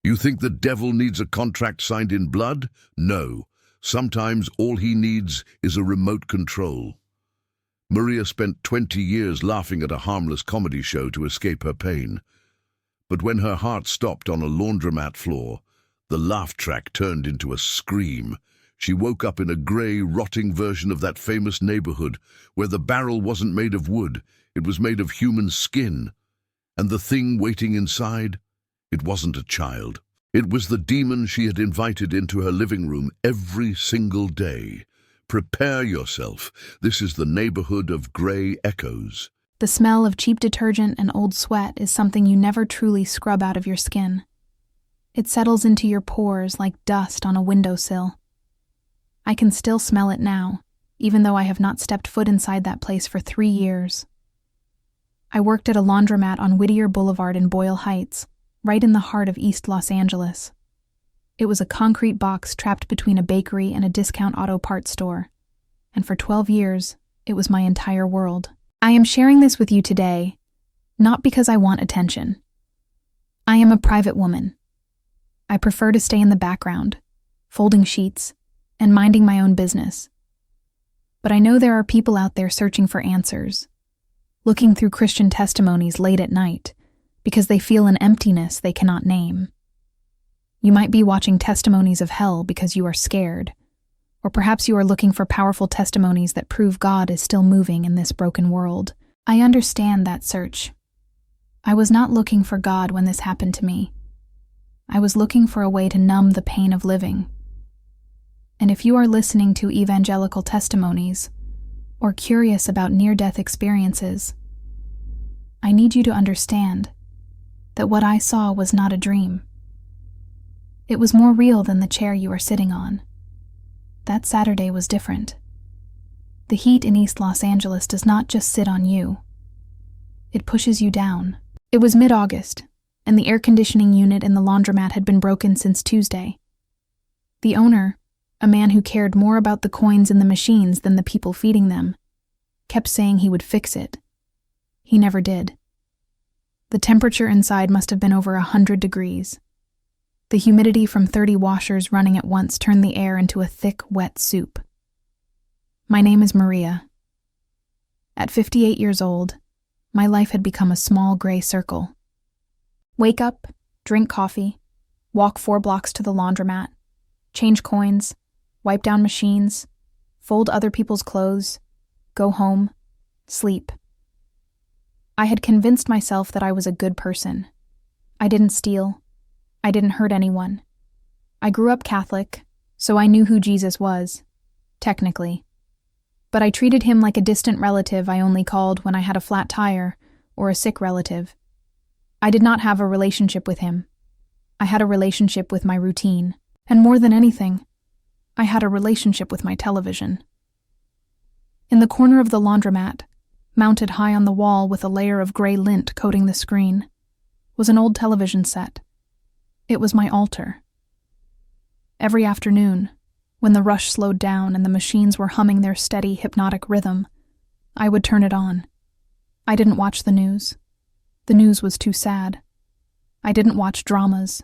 You think the devil needs a contract signed in blood? No. Sometimes all he needs is a remote control. Maria spent 20 years laughing at a harmless comedy show to escape her pain. But when her heart stopped on a laundromat floor, the laugh track turned into a scream. She woke up in a grey, rotting version of that famous neighborhood where the barrel wasn't made of wood, it was made of human skin. And the thing waiting inside, it wasn't a child. It was the demon she had invited into her living room every single day. Prepare yourself. This is the neighborhood of grey echoes. The smell of cheap detergent and old sweat is something you never truly scrub out of your skin. It settles into your pores like dust on a windowsill. I can still smell it now, even though I have not stepped foot inside that place for 3 years. I worked at a laundromat on Whittier Boulevard in Boyle Heights, right in the heart of East Los Angeles. It was a concrete box trapped between a bakery and a discount auto parts store. And for 12 years, it was my entire world. I am sharing this with you today, not because I want attention. I am a private woman. I prefer to stay in the background, folding sheets, and minding my own business. But I know there are people out there searching for answers, looking through Christian testimonies late at night, because they feel an emptiness they cannot name. You might be watching testimonies of hell because you are scared, or perhaps you are looking for powerful testimonies that prove God is still moving in this broken world. I understand that search. I was not looking for God when this happened to me. I was looking for a way to numb the pain of living. And if you are listening to evangelical testimonies, or curious about near-death experiences, I need you to understand that what I saw was not a dream. It was more real than the chair you are sitting on. That Saturday was different. The heat in East Los Angeles does not just sit on you. It pushes you down. It was mid-August, and the air conditioning unit in the laundromat had been broken since Tuesday. The owner, a man who cared more about the coins in the machines than the people feeding them, kept saying he would fix it. He never did. The temperature inside must have been over 100 degrees. The humidity from 30 washers running at once turned the air into a thick, wet soup. My name is Maria. At 58 years old, my life had become a small gray circle. Wake up, drink coffee, walk 4 blocks to the laundromat, change coins, wipe down machines, fold other people's clothes, go home, sleep. I had convinced myself that I was a good person. I didn't steal. I didn't hurt anyone. I grew up Catholic, so I knew who Jesus was, technically. But I treated him like a distant relative I only called when I had a flat tire or a sick relative. I did not have a relationship with him. I had a relationship with my routine. And more than anything, I had a relationship with my television. In the corner of the laundromat, mounted high on the wall with a layer of gray lint coating the screen, was an old television set. It was my altar. Every afternoon, when the rush slowed down and the machines were humming their steady, hypnotic rhythm, I would turn it on. I didn't watch the news. The news was too sad. I didn't watch dramas.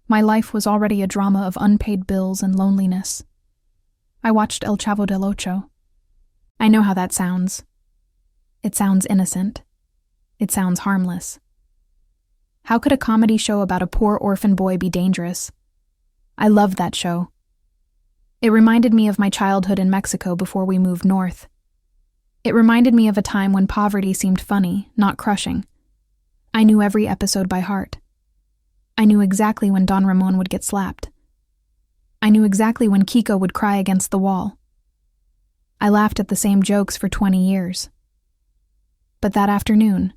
My life was already a drama of unpaid bills and loneliness. I watched El Chavo del Ocho. I know how that sounds. It sounds innocent. It sounds harmless. How could a comedy show about a poor orphan boy be dangerous? I loved that show. It reminded me of my childhood in Mexico before we moved north. It reminded me of a time when poverty seemed funny, not crushing. I knew every episode by heart. I knew exactly when Don Ramon would get slapped. I knew exactly when Kiko would cry against the wall. I laughed at the same jokes for 20 years. But that afternoon,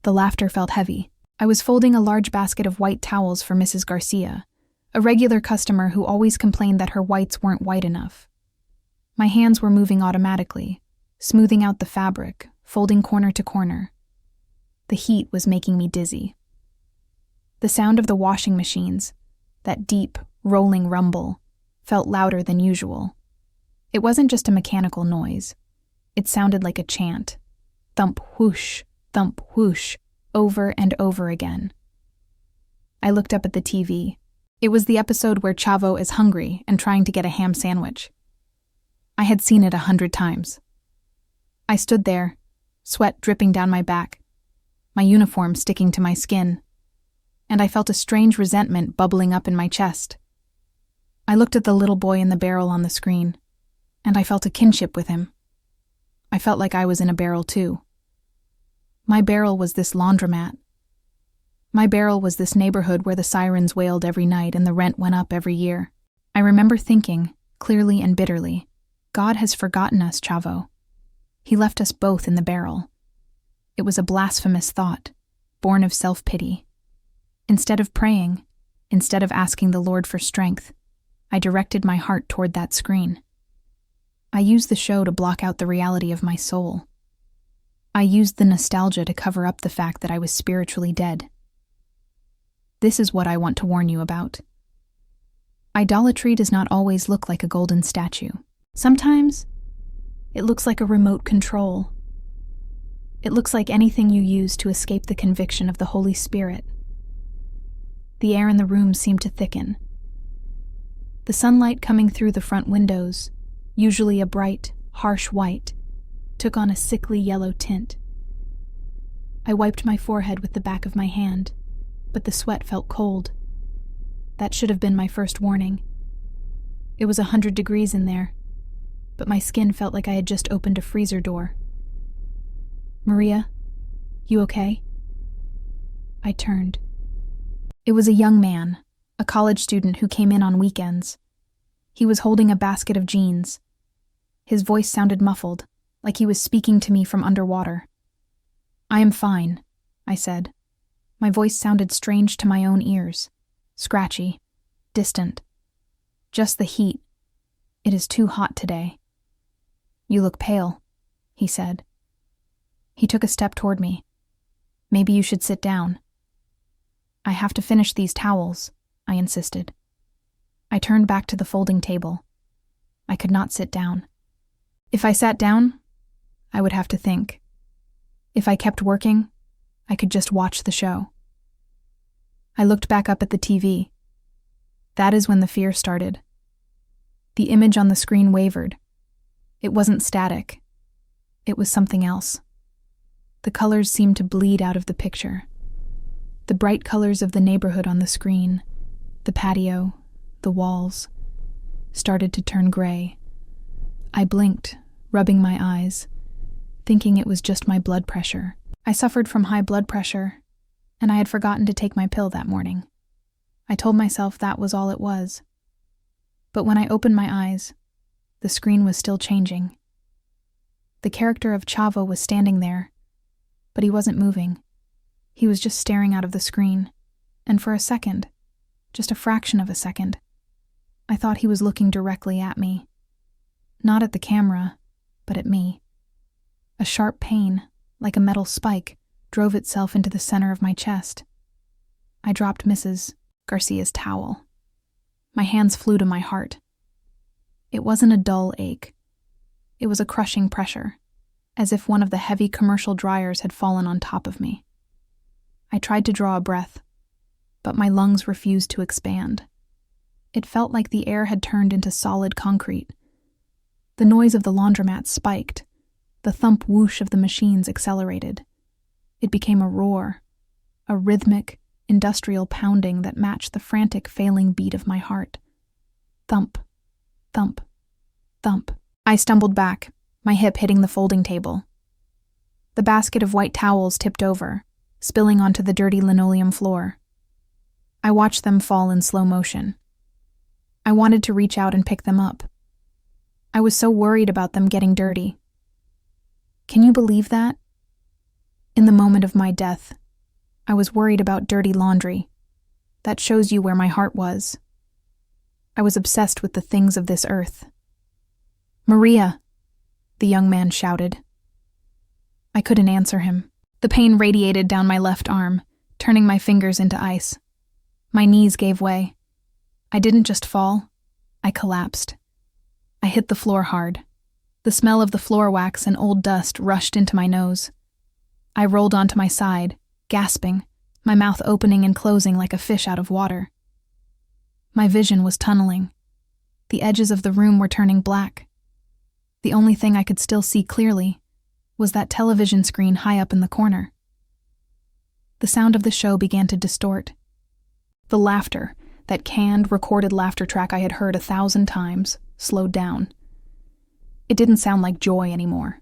the laughter felt heavy. I was folding a large basket of white towels for Mrs. Garcia, a regular customer who always complained that her whites weren't white enough. My hands were moving automatically, smoothing out the fabric, folding corner to corner. The heat was making me dizzy. The sound of the washing machines, that deep, rolling rumble, felt louder than usual. It wasn't just a mechanical noise. It sounded like a chant. Thump whoosh, over and over again. I looked up at the TV. It was the episode where Chavo is hungry and trying to get a ham sandwich. I had seen it 100 times. I stood there, sweat dripping down my back, my uniform sticking to my skin, and I felt a strange resentment bubbling up in my chest. I looked at the little boy in the barrel on the screen, and I felt a kinship with him. I felt like I was in a barrel too. My barrel was this laundromat. My barrel was this neighborhood where the sirens wailed every night and the rent went up every year. I remember thinking, clearly and bitterly, God has forgotten us, Chavo. He left us both in the barrel. It was a blasphemous thought, born of self-pity. Instead of praying, instead of asking the Lord for strength, I directed my heart toward that screen. I used the show to block out the reality of my soul. I used the nostalgia to cover up the fact that I was spiritually dead. This is what I want to warn you about. Idolatry does not always look like a golden statue. Sometimes, it looks like a remote control. It looks like anything you use to escape the conviction of the Holy Spirit. The air in the room seemed to thicken. The sunlight coming through the front windows, usually a bright, harsh white, took on a sickly yellow tint. I wiped my forehead with the back of my hand, but the sweat felt cold. That should have been my first warning. It was 100 degrees in there, but my skin felt like I had just opened a freezer door. Maria, you okay? I turned. It was a young man, a college student who came in on weekends. He was holding a basket of jeans. His voice sounded muffled, like he was speaking to me from underwater. I am fine, I said. My voice sounded strange to my own ears, scratchy, distant. Just the heat. It is too hot today. You look pale, he said. He took a step toward me. Maybe you should sit down. I have to finish these towels, I insisted. I turned back to the folding table. I could not sit down. If I sat down, I would have to think. If I kept working, I could just watch the show. I looked back up at the TV. That is when the fear started. The image on the screen wavered. It wasn't static. It was something else. The colors seemed to bleed out of the picture. The bright colors of the neighborhood on the screen, the patio, the walls, started to turn gray. I blinked, rubbing my eyes, thinking it was just my blood pressure. I suffered from high blood pressure, and I had forgotten to take my pill that morning. I told myself that was all it was. But when I opened my eyes, the screen was still changing. The character of Chavo was standing there, but he wasn't moving. He was just staring out of the screen, and for a second, just a fraction of a second, I thought he was looking directly at me. Not at the camera, but at me. A sharp pain, like a metal spike, drove itself into the center of my chest. I dropped Mrs. Garcia's towel. My hands flew to my heart. It wasn't a dull ache. It was a crushing pressure, as if one of the heavy commercial dryers had fallen on top of me. I tried to draw a breath, but my lungs refused to expand. It felt like the air had turned into solid concrete. The noise of the laundromat spiked. The thump whoosh of the machines accelerated. It became a roar, a rhythmic, industrial pounding that matched the frantic, failing beat of my heart. Thump, thump, thump. I stumbled back, my hip hitting the folding table. The basket of white towels tipped over, spilling onto the dirty linoleum floor. I watched them fall in slow motion. I wanted to reach out and pick them up. I was so worried about them getting dirty. Can you believe that? In the moment of my death, I was worried about dirty laundry. That shows you where my heart was. I was obsessed with the things of this earth. Maria, the young man shouted. I couldn't answer him. The pain radiated down my left arm, turning my fingers into ice. My knees gave way. I didn't just fall, I collapsed. I hit the floor hard. The smell of the floor wax and old dust rushed into my nose. I rolled onto my side, gasping, my mouth opening and closing like a fish out of water. My vision was tunneling. The edges of the room were turning black. The only thing I could still see clearly was that television screen high up in the corner. The sound of the show began to distort. The laughter, that canned, recorded laughter track I had heard 1,000 times, slowed down. It didn't sound like joy anymore.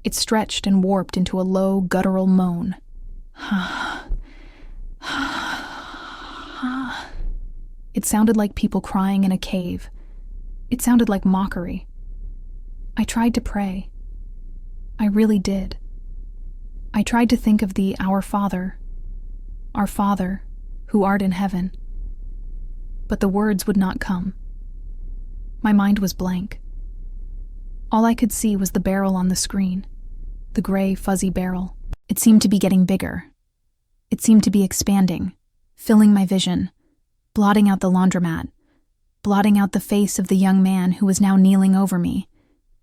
It stretched and warped into a low, guttural moan. It sounded like people crying in a cave. It sounded like mockery. I tried to pray. I really did. I tried to think of the Our Father, who art in heaven. But the words would not come. My mind was blank. All I could see was the barrel on the screen, the gray, fuzzy barrel. It seemed to be getting bigger. It seemed to be expanding, filling my vision, blotting out the laundromat, blotting out the face of the young man who was now kneeling over me,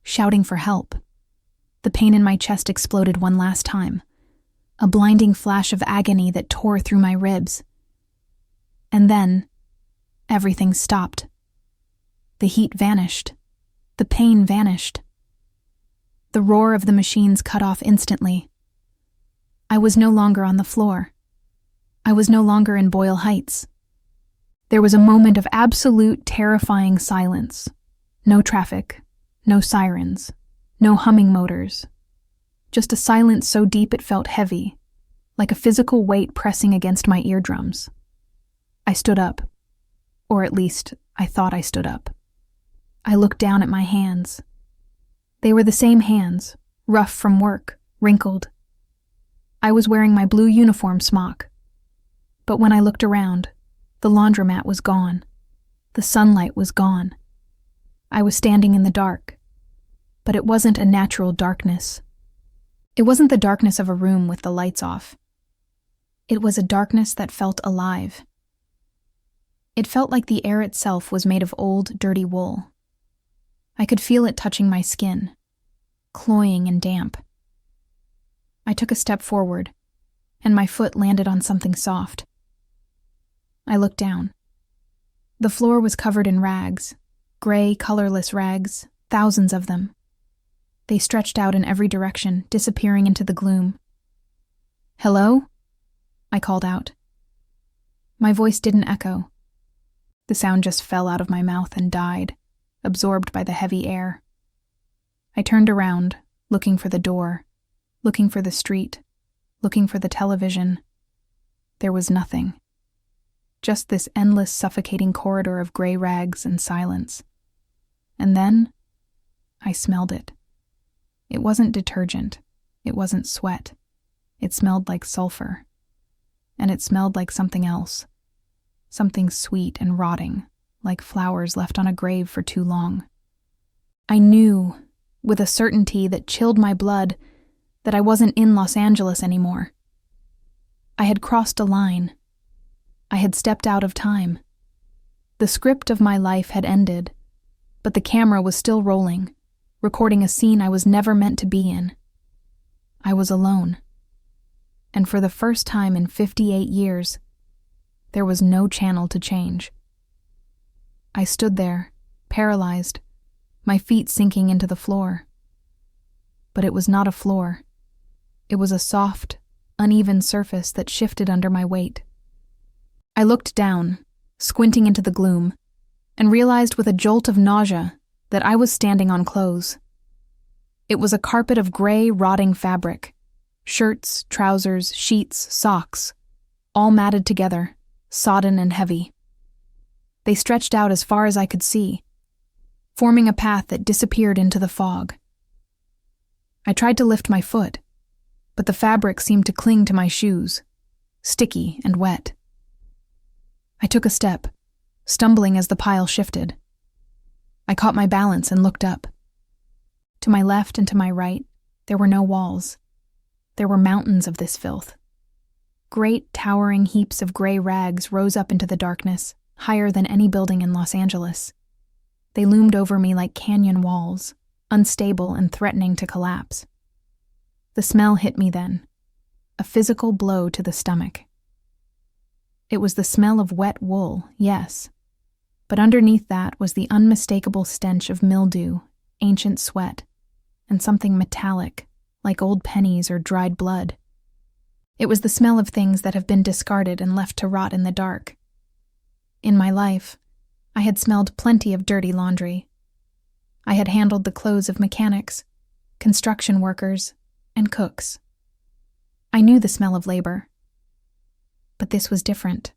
shouting for help. The pain in my chest exploded one last time, a blinding flash of agony that tore through my ribs. And then, everything stopped. The heat vanished. The pain vanished. The roar of the machines cut off instantly. I was no longer on the floor. I was no longer in Boyle Heights. There was a moment of absolute, terrifying silence. No traffic, no sirens, no humming motors. Just a silence so deep it felt heavy, like a physical weight pressing against my eardrums. I stood up, or at least I thought I stood up. I looked down at my hands. They were the same hands, rough from work, wrinkled. I was wearing my blue uniform smock. But when I looked around, the laundromat was gone. The sunlight was gone. I was standing in the dark. But it wasn't a natural darkness. It wasn't the darkness of a room with the lights off. It was a darkness that felt alive. It felt like the air itself was made of old, dirty wool. I could feel it touching my skin, cloying and damp. I took a step forward, and my foot landed on something soft. I looked down. The floor was covered in rags, gray, colorless rags, thousands of them. They stretched out in every direction, disappearing into the gloom. "Hello?" I called out. My voice didn't echo. The sound just fell out of my mouth and died, absorbed by the heavy air. I turned around, looking for the door, looking for the street, looking for the television. There was nothing. Just this endless, suffocating corridor of gray rags and silence. And then, I smelled it. It wasn't detergent. It wasn't sweat. It smelled like sulfur. And it smelled like something else. Something sweet and rotting, like flowers left on a grave for too long. I knew, with a certainty that chilled my blood, that I wasn't in Los Angeles anymore. I had crossed a line. I had stepped out of time. The script of my life had ended, but the camera was still rolling, recording a scene I was never meant to be in. I was alone. And for the first time in 58 years, there was no channel to change. I stood there, paralyzed, my feet sinking into the floor. But it was not a floor. It was a soft, uneven surface that shifted under my weight. I looked down, squinting into the gloom, and realized with a jolt of nausea that I was standing on clothes. It was a carpet of gray, rotting fabric. Shirts, trousers, sheets, socks, all matted together, sodden and heavy. They stretched out as far as I could see, forming a path that disappeared into the fog. I tried to lift my foot, but the fabric seemed to cling to my shoes, sticky and wet. I took a step, stumbling as the pile shifted. I caught my balance and looked up. To my left and to my right, there were no walls. There were mountains of this filth. Great, towering heaps of gray rags rose up into the darkness, higher than any building in Los Angeles. They loomed over me like canyon walls, unstable and threatening to collapse. The smell hit me then, a physical blow to the stomach. It was the smell of wet wool, yes. But underneath that was the unmistakable stench of mildew, ancient sweat, and something metallic, like old pennies or dried blood. It was the smell of things that have been discarded and left to rot in the dark. In my life, I had smelled plenty of dirty laundry. I had handled the clothes of mechanics, construction workers, and cooks. I knew the smell of labor. But this was different.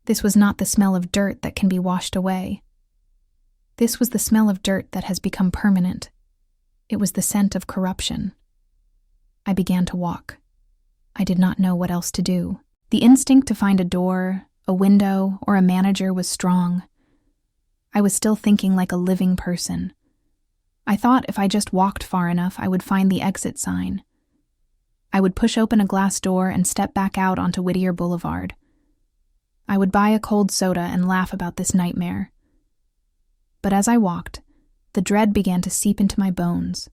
This was not the smell of dirt that can be washed away. This was the smell of dirt that has become permanent. It was the scent of corruption. I began to walk. I did not know what else to do. The instinct to find a door, a window, or a manager was strong. I was still thinking like a living person. I thought if I just walked far enough, I would find the exit sign. I would push open a glass door and step back out onto Whittier Boulevard. I would buy a cold soda and laugh about this nightmare. But as I walked, the dread began to seep into my bones,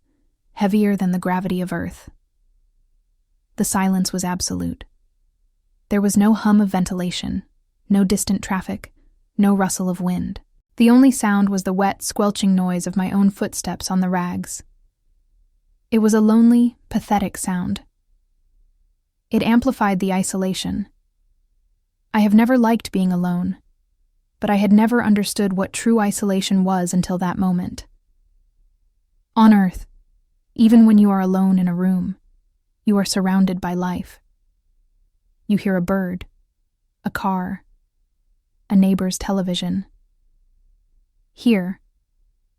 heavier than the gravity of Earth. The silence was absolute. There was no hum of ventilation, no distant traffic, no rustle of wind. The only sound was the wet, squelching noise of my own footsteps on the rags. It was a lonely, pathetic sound. It amplified the isolation. I have never liked being alone, but I had never understood what true isolation was until that moment. On Earth, even when you are alone in a room, you are surrounded by life. You hear a bird, a car, a neighbor's television. Here,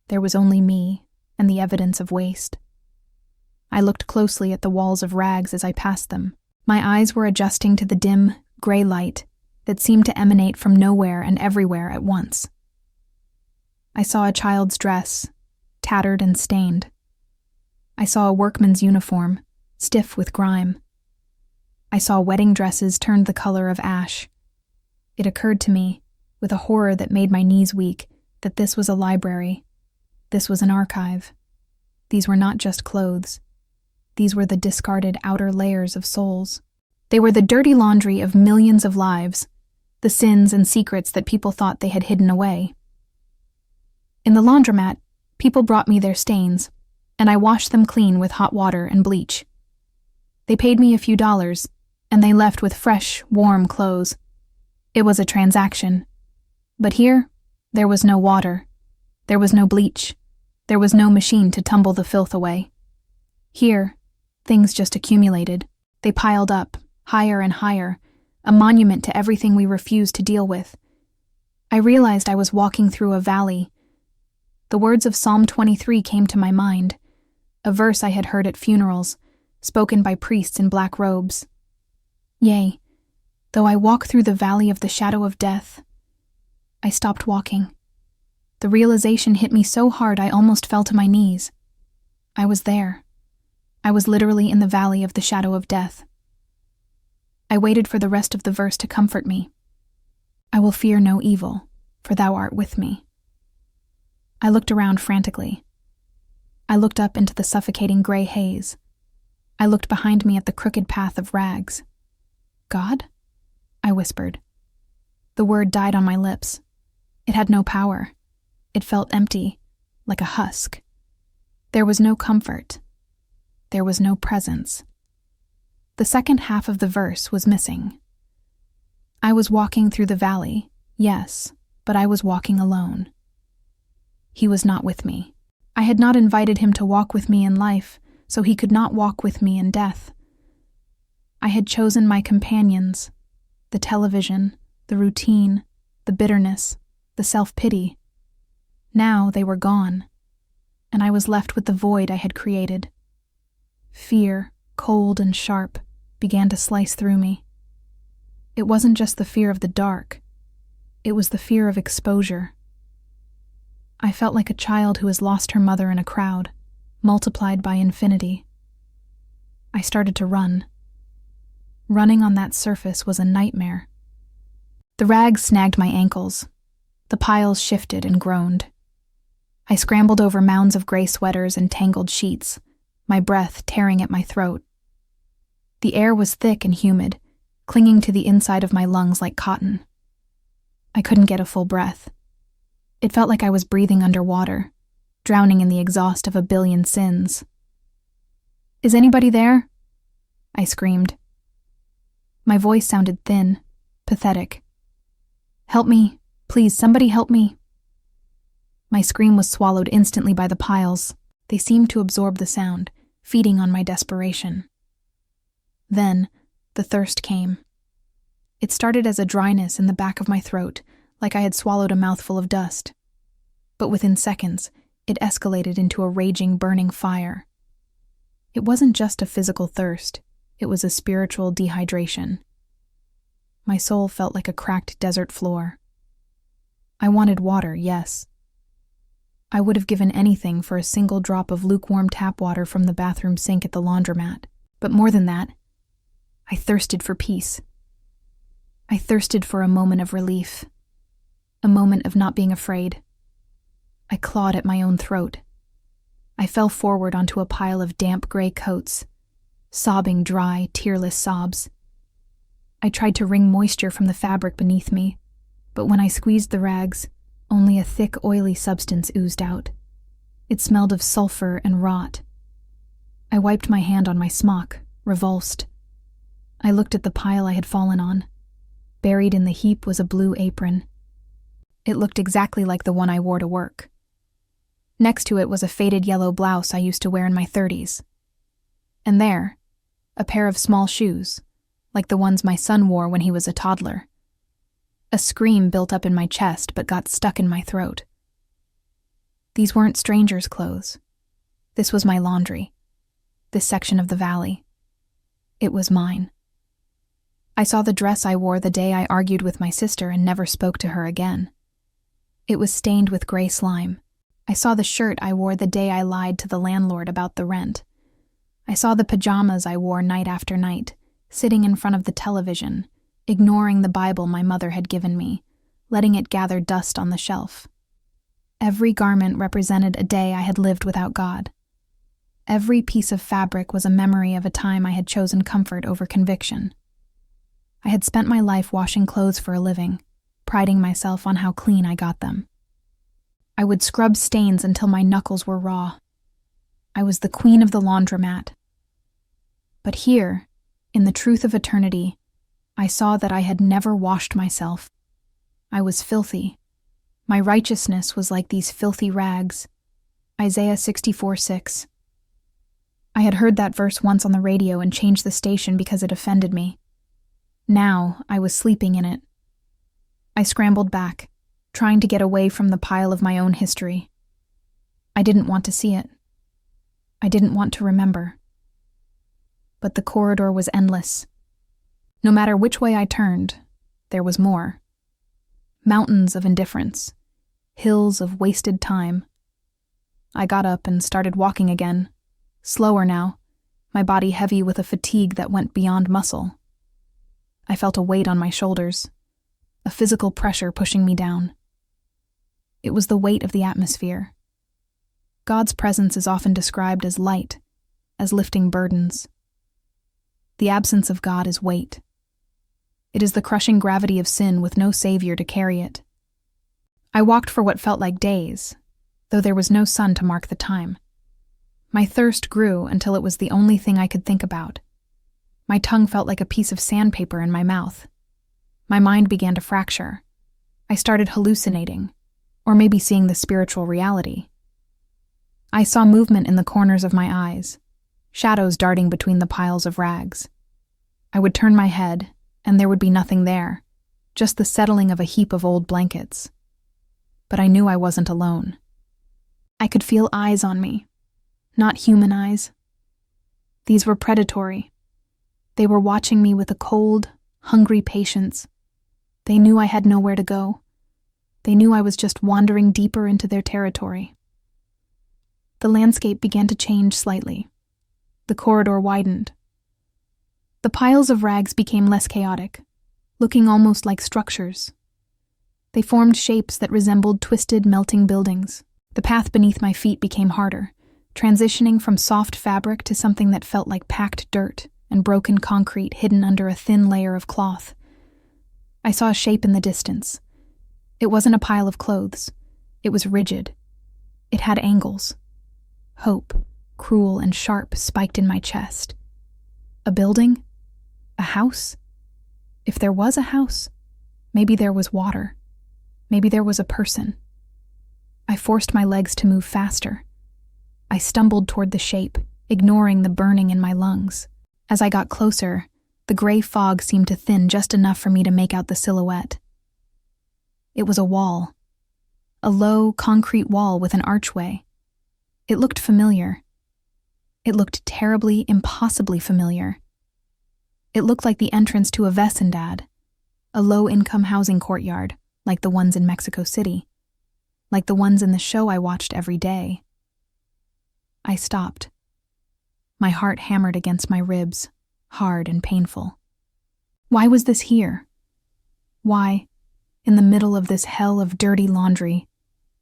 there was only me and the evidence of waste. I looked closely at the walls of rags as I passed them. My eyes were adjusting to the dim, gray light that seemed to emanate from nowhere and everywhere at once. I saw a child's dress, tattered and stained. I saw a workman's uniform, stiff with grime. I saw wedding dresses turned the color of ash. It occurred to me, with a horror that made my knees weak, that this was a library. This was an archive. These were not just clothes. These were the discarded outer layers of souls. They were the dirty laundry of millions of lives, the sins and secrets that people thought they had hidden away. In the laundromat, people brought me their stains, and I washed them clean with hot water and bleach. They paid me a few dollars, and they left with fresh, warm clothes. It was a transaction. But here, there was no water. There was no bleach. There was no machine to tumble the filth away. Here, things just accumulated. They piled up, higher and higher, a monument to everything we refused to deal with. I realized I was walking through a valley. The words of Psalm 23 came to my mind, a verse I had heard at funerals, spoken by priests in black robes. Yea, though I walk through the valley of the shadow of death. I stopped walking. The realization hit me so hard I almost fell to my knees. I was there. I was literally in the valley of the shadow of death. I waited for the rest of the verse to comfort me. I will fear no evil, for thou art with me. I looked around frantically. I looked up into the suffocating gray haze. I looked behind me at the crooked path of rags. God? I whispered. The word died on my lips. It had no power. It felt empty, like a husk. There was no comfort. There was no presence. The second half of the verse was missing. I was walking through the valley, yes, but I was walking alone. He was not with me. I had not invited him to walk with me in life, so he could not walk with me in death. I had chosen my companions, the television, the routine, the bitterness, the self-pity. Now they were gone, and I was left with the void I had created. Fear, cold and sharp, began to slice through me. It wasn't just the fear of the dark. It was the fear of exposure. I felt like a child who has lost her mother in a crowd, multiplied by infinity. I started to run. Running on that surface was a nightmare. The rags snagged my ankles. The piles shifted and groaned. I scrambled over mounds of gray sweaters and tangled sheets, my breath tearing at my throat. The air was thick and humid, clinging to the inside of my lungs like cotton. I couldn't get a full breath. It felt like I was breathing underwater, drowning in the exhaust of a billion sins. "Is anybody there?" I screamed. My voice sounded thin, pathetic. "Help me. Please, somebody help me." My scream was swallowed instantly by the piles. They seemed to absorb the sound, feeding on my desperation. Then, the thirst came. It started as a dryness in the back of my throat, like I had swallowed a mouthful of dust. But within seconds, it escalated into a raging, burning fire. It wasn't just a physical thirst, it was a spiritual dehydration. My soul felt like a cracked desert floor. I wanted water, yes. I would have given anything for a single drop of lukewarm tap water from the bathroom sink at the laundromat. But more than that, I thirsted for peace. I thirsted for a moment of relief, a moment of not being afraid. I clawed at my own throat. I fell forward onto a pile of damp gray coats, sobbing dry, tearless sobs. I tried to wring moisture from the fabric beneath me, but when I squeezed the rags, only a thick, oily substance oozed out. It smelled of sulfur and rot. I wiped my hand on my smock, revulsed. I looked at the pile I had fallen on. Buried in the heap was a blue apron. It looked exactly like the one I wore to work. Next to it was a faded yellow blouse I used to wear in my 30s. And there, a pair of small shoes, like the ones my son wore when he was a toddler. A scream built up in my chest but got stuck in my throat. These weren't strangers' clothes. This was my laundry. This section of the valley. It was mine. I saw the dress I wore the day I argued with my sister and never spoke to her again. It was stained with gray slime. I saw the shirt I wore the day I lied to the landlord about the rent. I saw the pajamas I wore night after night, sitting in front of the television, ignoring the Bible my mother had given me, letting it gather dust on the shelf. Every garment represented a day I had lived without God. Every piece of fabric was a memory of a time I had chosen comfort over conviction. I had spent my life washing clothes for a living, priding myself on how clean I got them. I would scrub stains until my knuckles were raw. I was the queen of the laundromat. But here, in the truth of eternity, I saw that I had never washed myself. I was filthy. My righteousness was like these filthy rags. Isaiah 64:6. I had heard that verse once on the radio and changed the station because it offended me. Now I was sleeping in it. I scrambled back, trying to get away from the pile of my own history. I didn't want to see it. I didn't want to remember. But the corridor was endless. No matter which way I turned, there was more. Mountains of indifference, hills of wasted time. I got up and started walking again, slower now, my body heavy with a fatigue that went beyond muscle. I felt a weight on my shoulders, a physical pressure pushing me down. It was the weight of the atmosphere. God's presence is often described as light, as lifting burdens. The absence of God is weight. It is the crushing gravity of sin with no savior to carry it. I walked for what felt like days, though there was no sun to mark the time. My thirst grew until it was the only thing I could think about. My tongue felt like a piece of sandpaper in my mouth. My mind began to fracture. I started hallucinating, or maybe seeing the spiritual reality. I saw movement in the corners of my eyes, shadows darting between the piles of rags. I would turn my head, and there would be nothing there, just the settling of a heap of old blankets. But I knew I wasn't alone. I could feel eyes on me, not human eyes. These were predatory. They were watching me with a cold, hungry patience. They knew I had nowhere to go. They knew I was just wandering deeper into their territory. The landscape began to change slightly. The corridor widened. The piles of rags became less chaotic, looking almost like structures. They formed shapes that resembled twisted, melting buildings. The path beneath my feet became harder, transitioning from soft fabric to something that felt like packed dirt. and broken concrete hidden under a thin layer of cloth. I saw a shape in the distance. It wasn't a pile of clothes. It was rigid. It had angles. Hope, cruel and sharp, spiked in my chest. A building? A house? If there was a house, maybe there was water. Maybe there was a person. I forced my legs to move faster. I stumbled toward the shape, ignoring the burning in my lungs. As I got closer, the gray fog seemed to thin just enough for me to make out the silhouette. It was a wall. A low, concrete wall with an archway. It looked familiar. It looked terribly, impossibly familiar. It looked like the entrance to a vecindad, a low-income housing courtyard, like the ones in Mexico City, like the ones in the show I watched every day. I stopped. My heart hammered against my ribs, hard and painful. Why was this here? Why, in the middle of this hell of dirty laundry,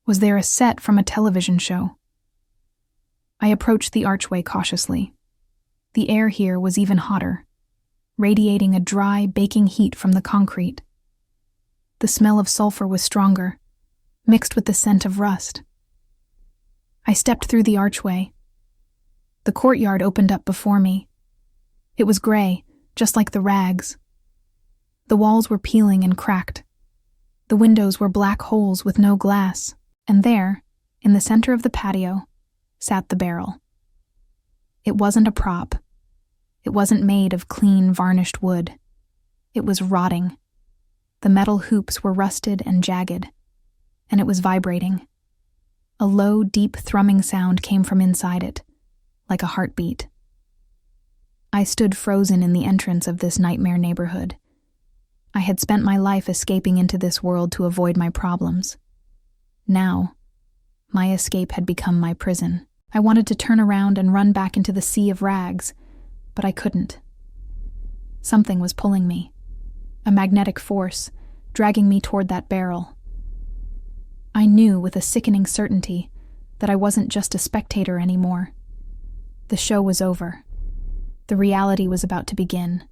was there a set from a television show? I approached the archway cautiously. The air here was even hotter, radiating a dry, baking heat from the concrete. The smell of sulfur was stronger, mixed with the scent of rust. I stepped through the archway. The courtyard opened up before me. It was gray, just like the rags. The walls were peeling and cracked. The windows were black holes with no glass, and there, in the center of the patio, sat the barrel. It wasn't a prop. It wasn't made of clean, varnished wood. It was rotting. The metal hoops were rusted and jagged, and it was vibrating. A low, deep thrumming sound came from inside it, like a heartbeat. I stood frozen in the entrance of this nightmare neighborhood. I had spent my life escaping into this world to avoid my problems. Now, my escape had become my prison. I wanted to turn around and run back into the sea of rags, but I couldn't. Something was pulling me, a magnetic force, dragging me toward that barrel. I knew with a sickening certainty that I wasn't just a spectator anymore. The show was over. The reality was about to begin.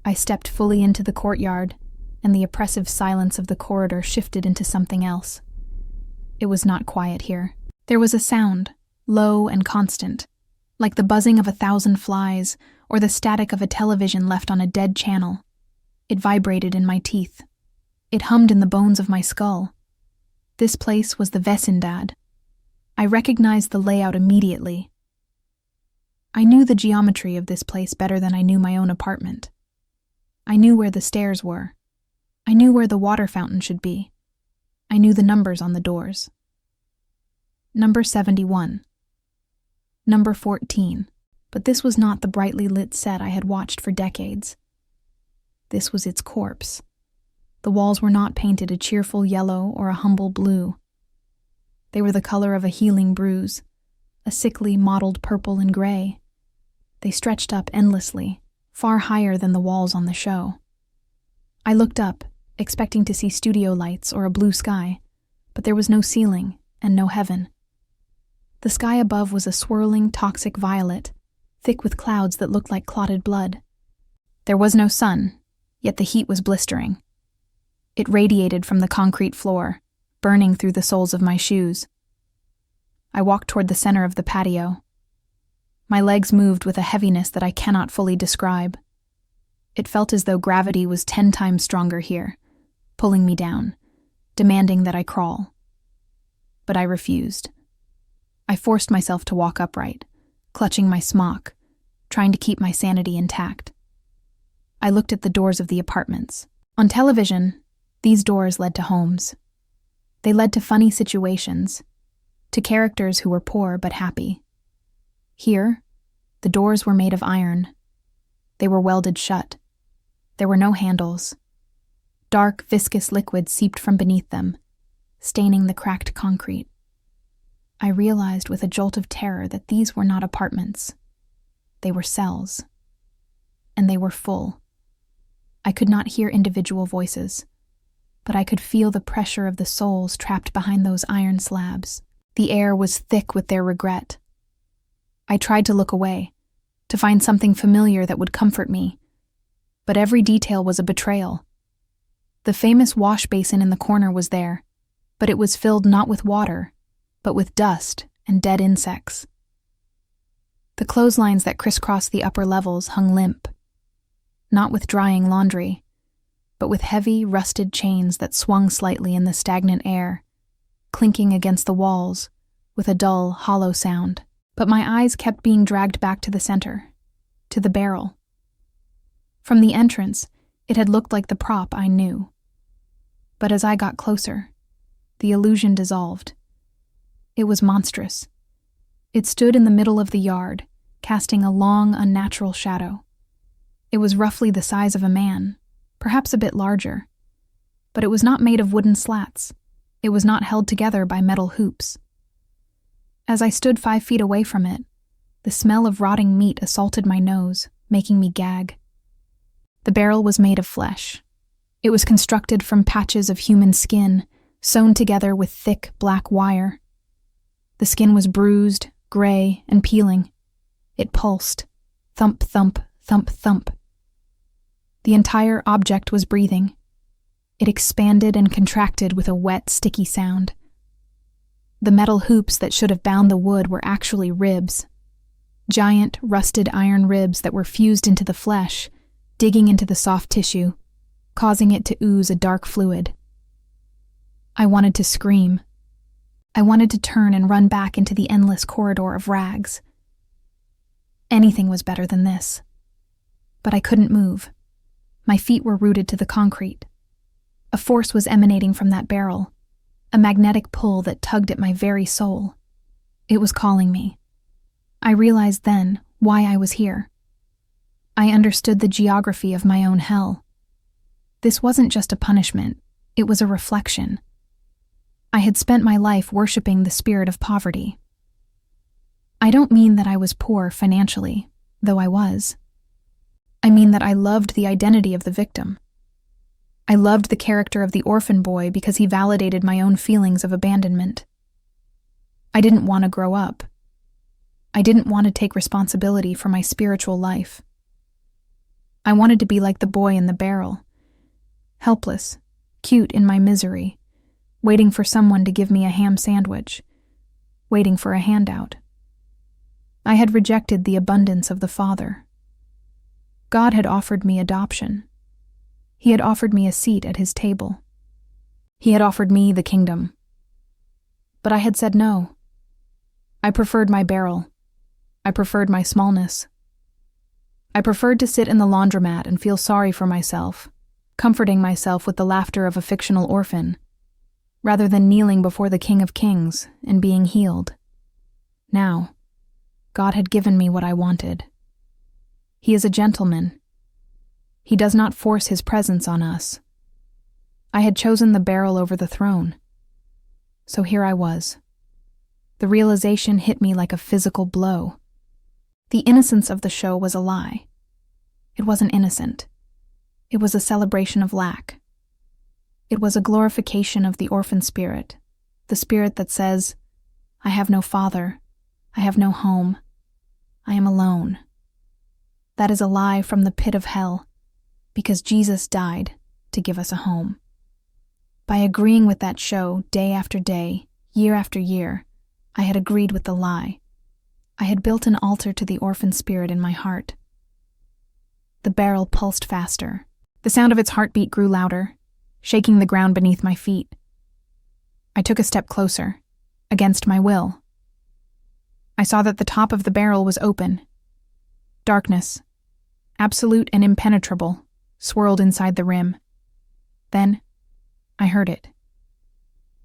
I stepped fully into the courtyard, and the oppressive silence of the corridor shifted into something else. It was not quiet here. There was a sound, low and constant, like the buzzing of 1,000 flies or the static of a television left on a dead channel. It vibrated in my teeth. It hummed in the bones of my skull. This place was the vecindad. I recognized the layout immediately. I knew the geometry of this place better than I knew my own apartment. I knew where the stairs were. I knew where the water fountain should be. I knew the numbers on the doors. Number 71. Number 14. But this was not the brightly lit set I had watched for decades. This was its corpse. The walls were not painted a cheerful yellow or a humble blue. They were the color of a healing bruise, a sickly mottled purple and gray. They stretched up endlessly, far higher than the walls on the show. I looked up, expecting to see studio lights or a blue sky, but there was no ceiling and no heaven. The sky above was a swirling, toxic violet, thick with clouds that looked like clotted blood. There was no sun, yet the heat was blistering. It radiated from the concrete floor, burning through the soles of my shoes. I walked toward the center of the patio. My legs moved with a heaviness that I cannot fully describe. It felt as though gravity was 10 times stronger here, pulling me down, demanding that I crawl. But I refused. I forced myself to walk upright, clutching my smock, trying to keep my sanity intact. I looked at the doors of the apartments. On television, these doors led to homes. They led to funny situations, to characters who were poor but happy. Here, the doors were made of iron. They were welded shut. There were no handles. Dark, viscous liquid seeped from beneath them, staining the cracked concrete. I realized with a jolt of terror that these were not apartments. They were cells. And they were full. I could not hear individual voices, but I could feel the pressure of the souls trapped behind those iron slabs. The air was thick with their regret. I tried to look away, to to find something familiar that would comfort me. But every detail was a betrayal. The famous wash basin in the corner was there, but it was filled not with water, but with dust and dead insects. The clotheslines that crisscrossed the upper levels hung limp, not with drying laundry, but with heavy, rusted chains that swung slightly in the stagnant air, clinking against the walls with a dull, hollow sound. But my eyes kept being dragged back to the center, to the barrel. From the entrance, it had looked like the prop I knew. But as I got closer, the illusion dissolved. It was monstrous. It stood in the middle of the yard, casting a long, unnatural shadow. It was roughly the size of a man, perhaps a bit larger. But it was not made of wooden slats. It was not held together by metal hoops. As I stood 5 feet away from it, the smell of rotting meat assaulted my nose, making me gag. The barrel was made of flesh. It was constructed from patches of human skin, sewn together with thick black wire. The skin was bruised, gray, and peeling. It pulsed. Thump, thump, thump, thump. The entire object was breathing. It expanded and contracted with a wet, sticky sound. The metal hoops that should have bound the wood were actually ribs. Giant, rusted iron ribs that were fused into the flesh, digging into the soft tissue, causing it to ooze a dark fluid. I wanted to scream. I wanted to turn and run back into the endless corridor of rags. Anything was better than this. But I couldn't move. My feet were rooted to the concrete. A force was emanating from that barrel, a magnetic pull that tugged at my very soul. It was calling me. I realized then why I was here. I understood the geography of my own hell. This wasn't just a punishment, it was a reflection. I had spent my life worshiping the spirit of poverty. I don't mean that I was poor financially, though I was. I mean that I loved the identity of the victim. I loved the character of the orphan boy because he validated my own feelings of abandonment. I didn't want to grow up. I didn't want to take responsibility for my spiritual life. I wanted to be like the boy in the barrel, helpless, cute in my misery, waiting for someone to give me a ham sandwich, waiting for a handout. I had rejected the abundance of the Father. God had offered me adoption. He had offered me a seat at his table. He had offered me the kingdom. But I had said no. I preferred my barrel. I preferred my smallness. I preferred to sit in the laundromat and feel sorry for myself, comforting myself with the laughter of a fictional orphan, rather than kneeling before the King of Kings and being healed. Now, God had given me what I wanted. He is a gentleman. He does not force his presence on us. I had chosen the barrel over the throne. So here I was. The realization hit me like a physical blow. The innocence of the show was a lie. It wasn't innocent. It was a celebration of lack. It was a glorification of the orphan spirit, the spirit that says, I have no father, I have no home, I am alone. That is a lie from the pit of hell, because Jesus died to give us a home. By agreeing with that show day after day, year after year, I had agreed with the lie. I had built an altar to the orphan spirit in my heart. The barrel pulsed faster. The sound of its heartbeat grew louder, shaking the ground beneath my feet. I took a step closer, against my will. I saw that the top of the barrel was open. Darkness, absolute and impenetrable, swirled inside the rim. Then, I heard it.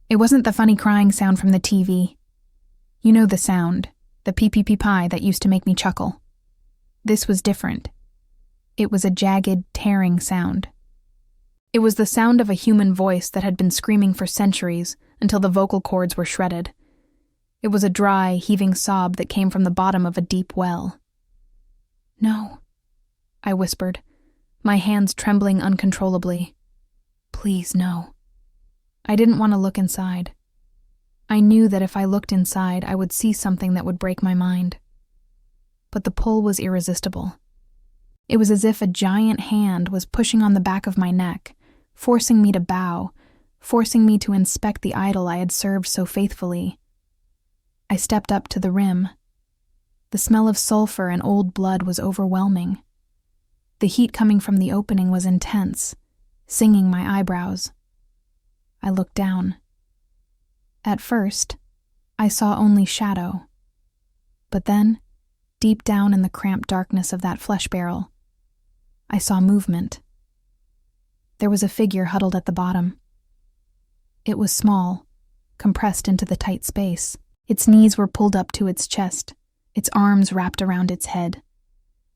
It wasn't the funny crying sound from the TV. You know the sound, the pee-pee-pee-pie that used to make me chuckle. This was different. It was a jagged, tearing sound. It was the sound of a human voice that had been screaming for centuries until the vocal cords were shredded. It was a dry, heaving sob that came from the bottom of a deep well. No, I whispered, my hands trembling uncontrollably. Please, no. I didn't want to look inside. I knew that if I looked inside, I would see something that would break my mind. but the pull was irresistible. It was as if a giant hand was pushing on the back of my neck, forcing me to bow, forcing me to inspect the idol I had served so faithfully. I stepped up to the rim. The smell of sulfur and old blood was overwhelming. The heat coming from the opening was intense, singing my eyebrows. I looked down. At first, I saw only shadow. But then, deep down in the cramped darkness of that flesh barrel, I saw movement. There was a figure huddled at the bottom. It was small, compressed into the tight space. Its knees were pulled up to its chest, its arms wrapped around its head.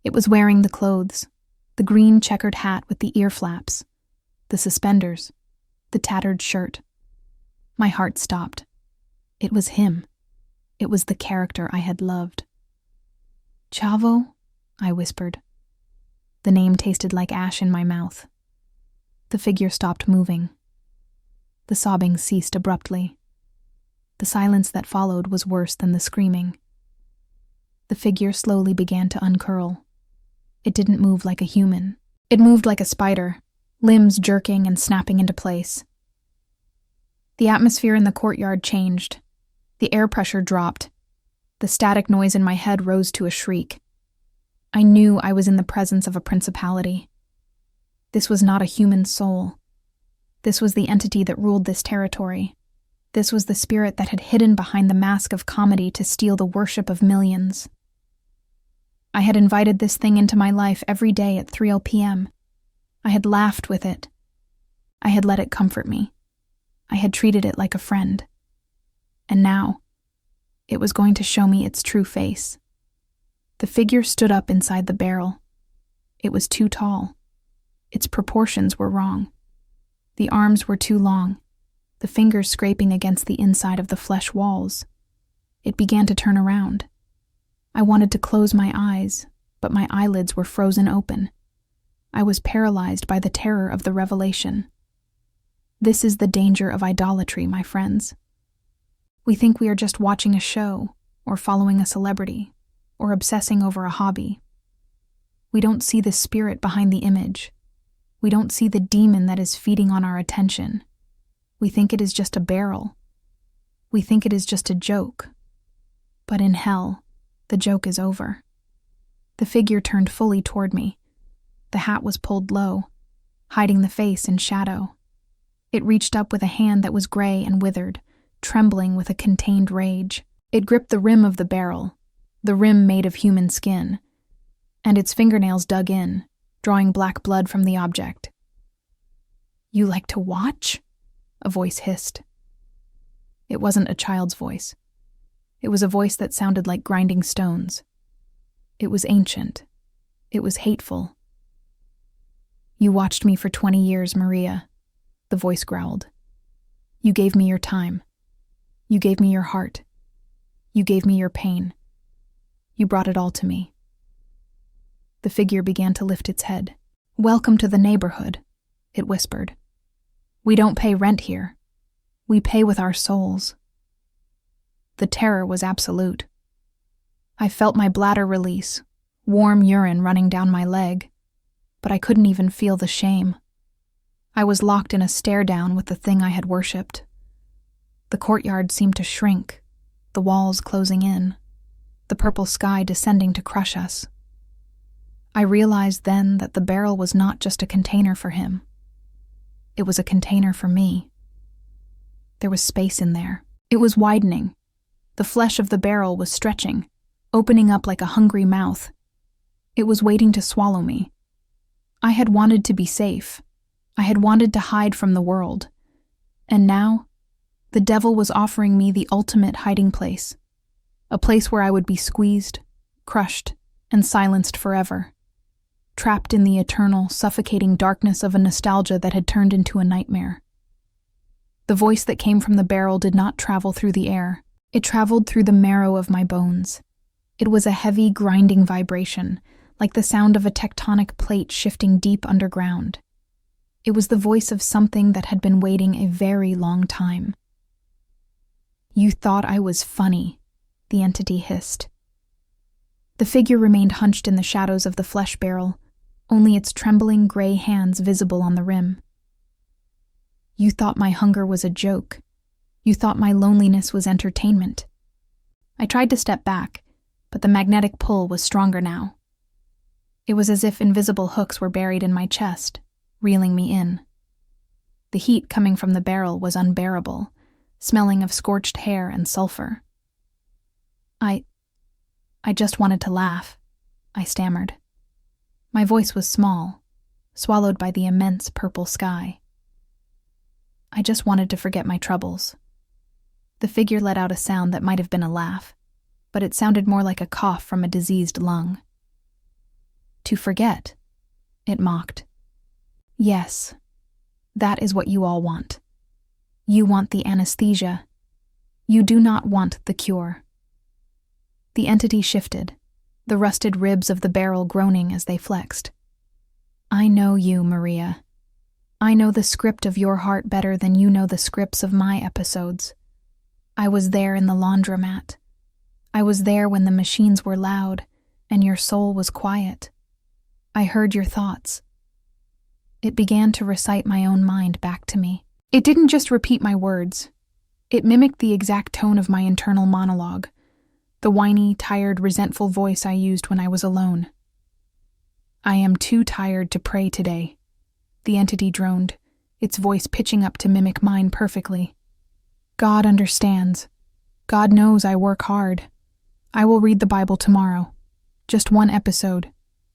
It was wearing the clothes, the green checkered hat with the ear flaps, the suspenders, the tattered shirt. My heart stopped. It was him. It was the character I had loved. "Chavo," I whispered. The name tasted like ash in my mouth. The figure stopped moving. The sobbing ceased abruptly. The silence that followed was worse than the screaming. The figure slowly began to uncurl. It didn't move like a human. It moved like a spider, limbs jerking and snapping into place. The atmosphere in the courtyard changed. The air pressure dropped. The static noise in my head rose to a shriek. I knew I was in the presence of a principality. This was not a human soul. This was the entity that ruled this territory. This was the spirit that had hidden behind the mask of comedy to steal the worship of millions. I had invited this thing into my life every day at 3 p.m. I had laughed with it. I had let it comfort me. I had treated it like a friend. And now, it was going to show me its true face. The figure stood up inside the barrel. It was too tall. Its proportions were wrong. The arms were too long, the fingers scraping against the inside of the flesh walls. It began to turn around. I wanted to close my eyes, but my eyelids were frozen open. I was paralyzed by the terror of the revelation. This is the danger of idolatry, my friends. We think we are just watching a show, or following a celebrity, or obsessing over a hobby. We don't see the spirit behind the image. We don't see the demon that is feeding on our attention. We think it is just a barrel. We think it is just a joke. But in hell, the joke is over. The figure turned fully toward me. The hat was pulled low, hiding the face in shadow. It reached up with a hand that was gray and withered, trembling with a contained rage. It gripped the rim of the barrel, the rim made of human skin, and its fingernails dug in, drawing black blood from the object. "You like to watch?" a voice hissed. It wasn't a child's voice. It was a voice that sounded like grinding stones. It was ancient. It was hateful. "You watched me for 20 years, Maria," the voice growled. "You gave me your time. You gave me your heart. You gave me your pain. You brought it all to me." The figure began to lift its head. "Welcome to the neighborhood," it whispered. "We don't pay rent here. We pay with our souls." The terror was absolute. I felt my bladder release, warm urine running down my leg, but I couldn't even feel the shame. I was locked in a stare-down with the thing I had worshipped. The courtyard seemed to shrink, the walls closing in, the purple sky descending to crush us. I realized then that the barrel was not just a container for him. It was a container for me. There was space in there. It was widening. The flesh of the barrel was stretching, opening up like a hungry mouth. It was waiting to swallow me. I had wanted to be safe. I had wanted to hide from the world. And now, the devil was offering me the ultimate hiding place. A place where I would be squeezed, crushed, and silenced forever. Trapped in the eternal, suffocating darkness of a nostalgia that had turned into a nightmare. The voice that came from the barrel did not travel through the air. It traveled through the marrow of my bones. It was a heavy, grinding vibration, like the sound of a tectonic plate shifting deep underground. It was the voice of something that had been waiting a very long time. "You thought I was funny," the entity hissed. The figure remained hunched in the shadows of the flesh barrel, only its trembling gray hands visible on the rim. You thought my hunger was a joke. You thought my loneliness was entertainment. I tried to step back, but the magnetic pull was stronger now. It was as if invisible hooks were buried in my chest, reeling me in. The heat coming from the barrel was unbearable, smelling of scorched hair and sulfur. I just wanted to laugh, I stammered. My voice was small, swallowed by the immense purple sky. I just wanted to forget my troubles. The figure let out a sound that might have been a laugh, but it sounded more like a cough from a diseased lung. To forget, it mocked. Yes, that is what you all want. You want the anesthesia. You do not want the cure. The entity shifted, the rusted ribs of the barrel groaning as they flexed. I know you, Maria. I know the script of your heart better than you know the scripts of my episodes. I was there in the laundromat. I was there when the machines were loud and your soul was quiet. I heard your thoughts. It began to recite my own mind back to me. It didn't just repeat my words. It mimicked the exact tone of my internal monologue, the whiny, tired, resentful voice I used when I was alone. I am too tired to pray today, the entity droned, its voice pitching up to mimic mine perfectly. God understands. God knows I work hard. I will read the Bible tomorrow. Just one episode.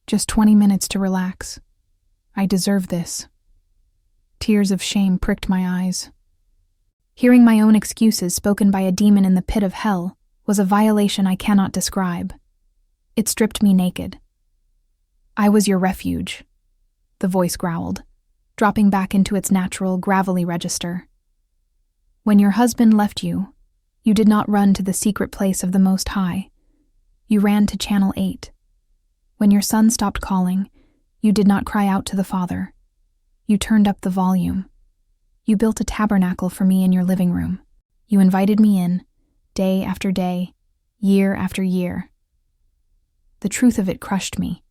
Just 20 minutes to relax. I deserve this. Tears of shame pricked my eyes. Hearing my own excuses spoken by a demon in the pit of hell was a violation I cannot describe. It stripped me naked. I was your refuge, the voice growled, dropping back into its natural, gravelly register. When your husband left you, you did not run to the secret place of the Most High. You ran to Channel 8. When your son stopped calling, you did not cry out to the Father. You turned up the volume. You built a tabernacle for me in your living room. You invited me in, day after day, year after year. The truth of it crushed me.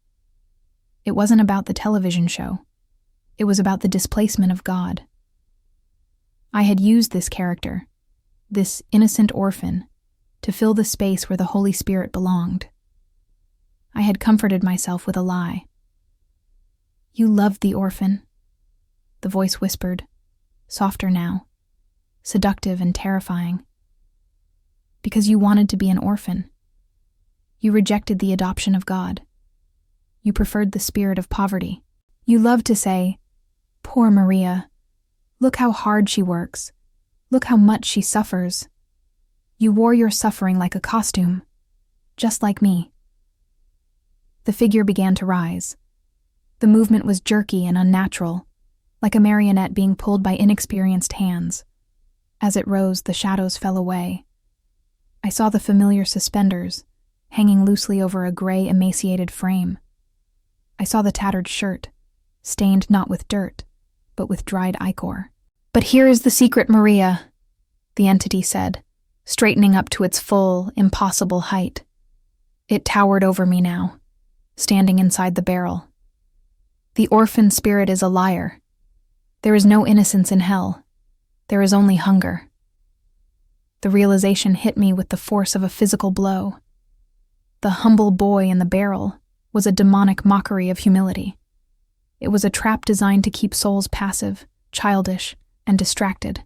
It wasn't about the television show. It was about the displacement of God. I had used this character, this innocent orphan, to fill the space where the Holy Spirit belonged. I had comforted myself with a lie. You loved the orphan, the voice whispered, softer now, seductive and terrifying. Because you wanted to be an orphan. You rejected the adoption of God. You preferred the spirit of poverty. You loved to say, "Poor Maria. Look how hard she works. Look how much she suffers." You wore your suffering like a costume, just like me. The figure began to rise. The movement was jerky and unnatural, like a marionette being pulled by inexperienced hands. As it rose, the shadows fell away. I saw the familiar suspenders, hanging loosely over a gray, emaciated frame. I saw the tattered shirt, stained not with dirt, but with dried ichor. "But here is the secret, Maria," the entity said, straightening up to its full, impossible height. It towered over me now, standing inside the barrel. "The orphan spirit is a liar. There is no innocence in hell. There is only hunger." The realization hit me with the force of a physical blow. The humble boy in the barrel was a demonic mockery of humility. It was a trap designed to keep souls passive, childish, and distracted.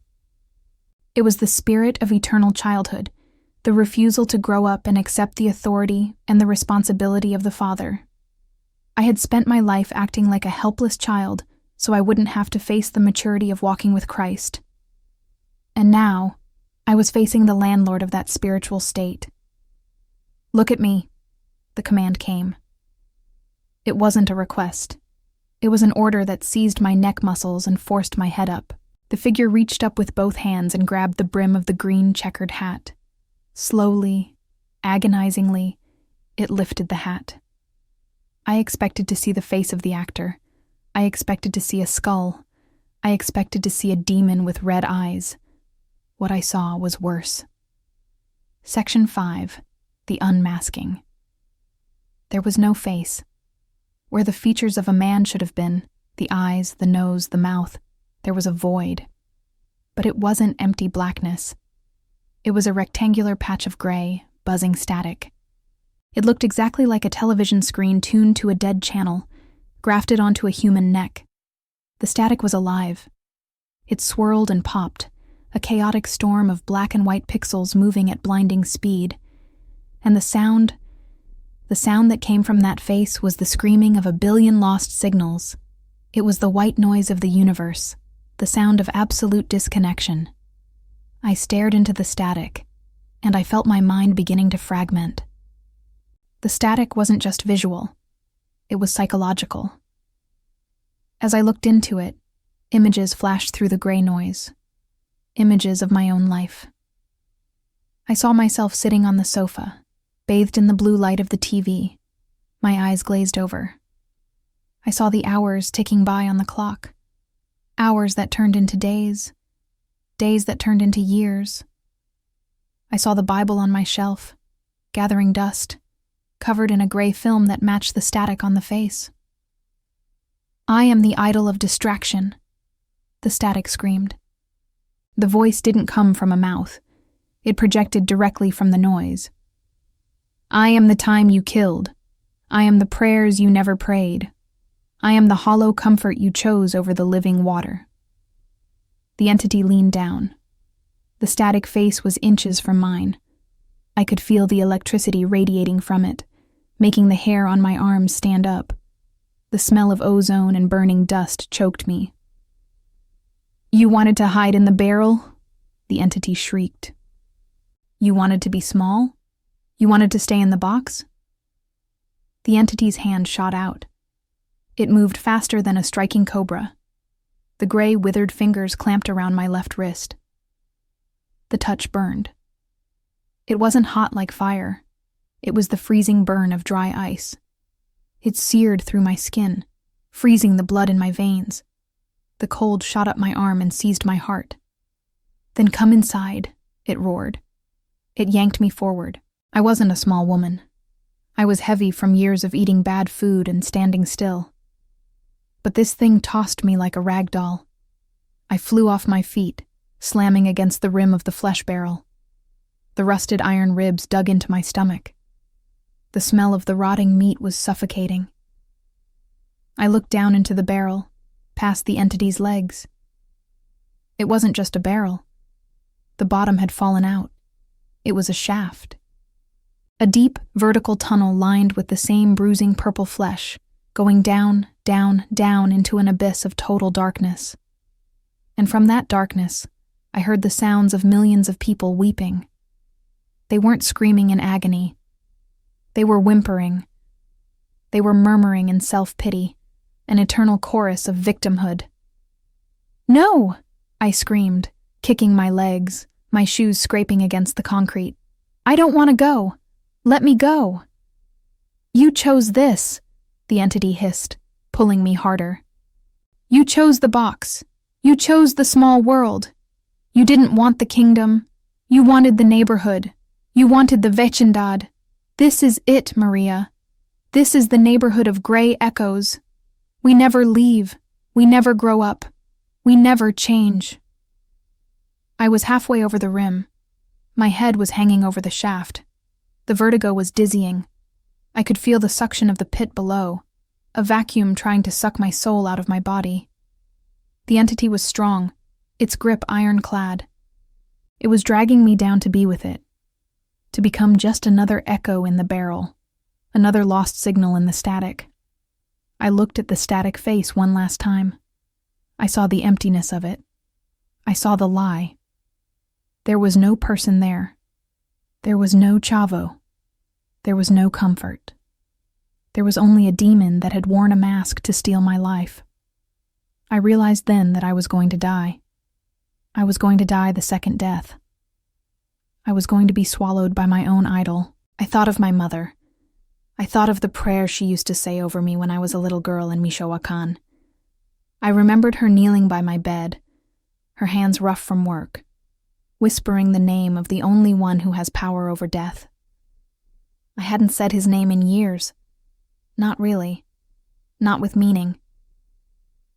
It was the spirit of eternal childhood, the refusal to grow up and accept the authority and the responsibility of the Father. I had spent my life acting like a helpless child so I wouldn't have to face the maturity of walking with Christ. And now, I was facing the landlord of that spiritual state. "Look at me," the command came. It wasn't a request. It was an order that seized my neck muscles and forced my head up. The figure reached up with both hands and grabbed the brim of the green checkered hat. Slowly, agonizingly, it lifted the hat. I expected to see the face of the actor. I expected to see a skull. I expected to see a demon with red eyes. What I saw was worse. Section 5. The Unmasking. There was no face. Where the features of a man should have been, the eyes, the nose, the mouth, there was a void. But it wasn't empty blackness. It was a rectangular patch of gray, buzzing static. It looked exactly like a television screen tuned to a dead channel, grafted onto a human neck. The static was alive. It swirled and popped, a chaotic storm of black and white pixels moving at blinding speed. And the sound that came from that face was the screaming of a billion lost signals. It was the white noise of the universe, the sound of absolute disconnection. I stared into the static, and I felt my mind beginning to fragment. The static wasn't just visual. It was psychological. As I looked into it, images flashed through the gray noise. Images of my own life. I saw myself sitting on the sofa, bathed in the blue light of the TV, my eyes glazed over. I saw the hours ticking by on the clock. Hours that turned into days. Days that turned into years. I saw the Bible on my shelf, gathering dust, covered in a gray film that matched the static on the face. I am the idol of distraction, the static screamed. The voice didn't come from a mouth. It projected directly from the noise. I am the time you killed. I am the prayers you never prayed. I am the hollow comfort you chose over the living water. The entity leaned down. The static face was inches from mine. I could feel the electricity radiating from it, making the hair on my arms stand up. The smell of ozone and burning dust choked me. You wanted to hide in the barrel? The entity shrieked. You wanted to be small? You wanted to stay in the box? The entity's hand shot out. It moved faster than a striking cobra. The gray, withered fingers clamped around my left wrist. The touch burned. It wasn't hot like fire. It was the freezing burn of dry ice. It seared through my skin, freezing the blood in my veins. The cold shot up my arm and seized my heart. Then come inside, it roared. It yanked me forward. I wasn't a small woman. I was heavy from years of eating bad food and standing still. But this thing tossed me like a rag doll. I flew off my feet, slamming against the rim of the flesh barrel. The rusted iron ribs dug into my stomach. The smell of the rotting meat was suffocating. I looked down into the barrel, past the entity's legs. It wasn't just a barrel. The bottom had fallen out. It was a shaft. A deep, vertical tunnel lined with the same bruising purple flesh, going down, down, down into an abyss of total darkness. And from that darkness, I heard the sounds of millions of people weeping. They weren't screaming in agony. They were whimpering. They were murmuring in self-pity, an eternal chorus of victimhood. No! I screamed, kicking my legs, my shoes scraping against the concrete. I don't want to go. Let me go. You chose this, the entity hissed, pulling me harder. You chose the box. You chose the small world. You didn't want the kingdom. You wanted the neighborhood. You wanted the vecindad. This is it, Maria. This is the neighborhood of gray echoes. We never leave. We never grow up. We never change. I was halfway over the rim. My head was hanging over the shaft. The vertigo was dizzying. I could feel the suction of the pit below, a vacuum trying to suck my soul out of my body. The entity was strong, its grip ironclad. It was dragging me down to be with it, to become just another echo in the barrel, another lost signal in the static. I looked at the static face one last time. I saw the emptiness of it. I saw the lie. There was no person there. There was no Chavo. There was no comfort. There was only a demon that had worn a mask to steal my life. I realized then that I was going to die. I was going to die the second death. I was going to be swallowed by my own idol. I thought of my mother. I thought of the prayer she used to say over me when I was a little girl in Michoacan. I remembered her kneeling by my bed, her hands rough from work, whispering the name of the only one who has power over death. I hadn't said his name in years. Not really. Not with meaning.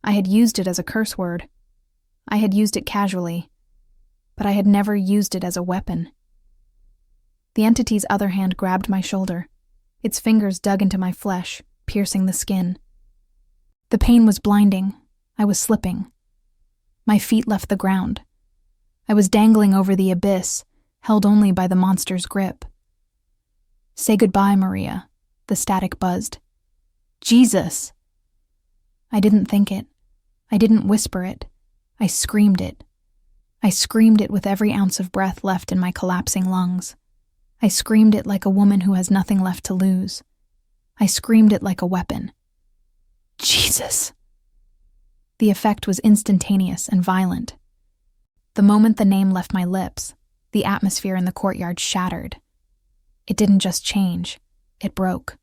I had used it as a curse word. I had used it casually, but I had never used it as a weapon. The entity's other hand grabbed my shoulder. Its fingers dug into my flesh, piercing the skin. The pain was blinding. I was slipping. My feet left the ground. I was dangling over the abyss, held only by the monster's grip. "Say goodbye, Maria," the static buzzed. "Jesus!" I didn't think it. I didn't whisper it. I screamed it. I screamed it with every ounce of breath left in my collapsing lungs. I screamed it like a woman who has nothing left to lose. I screamed it like a weapon. Jesus! The effect was instantaneous and violent. The moment the name left my lips, the atmosphere in the courtyard shattered. It didn't just change, it broke.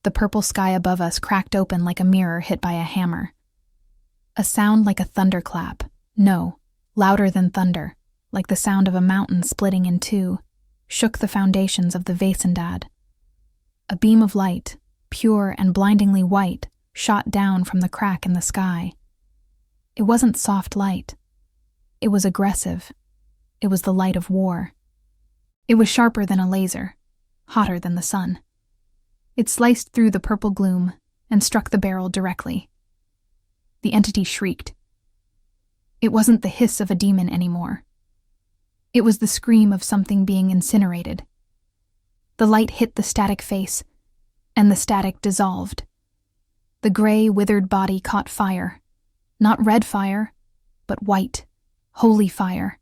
The purple sky above us cracked open like a mirror hit by a hammer. A sound like a thunderclap. No, louder than thunder, like the sound of a mountain splitting in two, shook the foundations of the Vacendad. A beam of light, pure and blindingly white, shot down from the crack in the sky. It wasn't soft light. It was aggressive. It was the light of war. It was sharper than a laser, hotter than the sun. It sliced through the purple gloom and struck the barrel directly. The entity shrieked. It wasn't the hiss of a demon anymore. It was the scream of something being incinerated. The light hit the static face, and the static dissolved. The gray, withered body caught fire. Not red fire, but white, holy fire.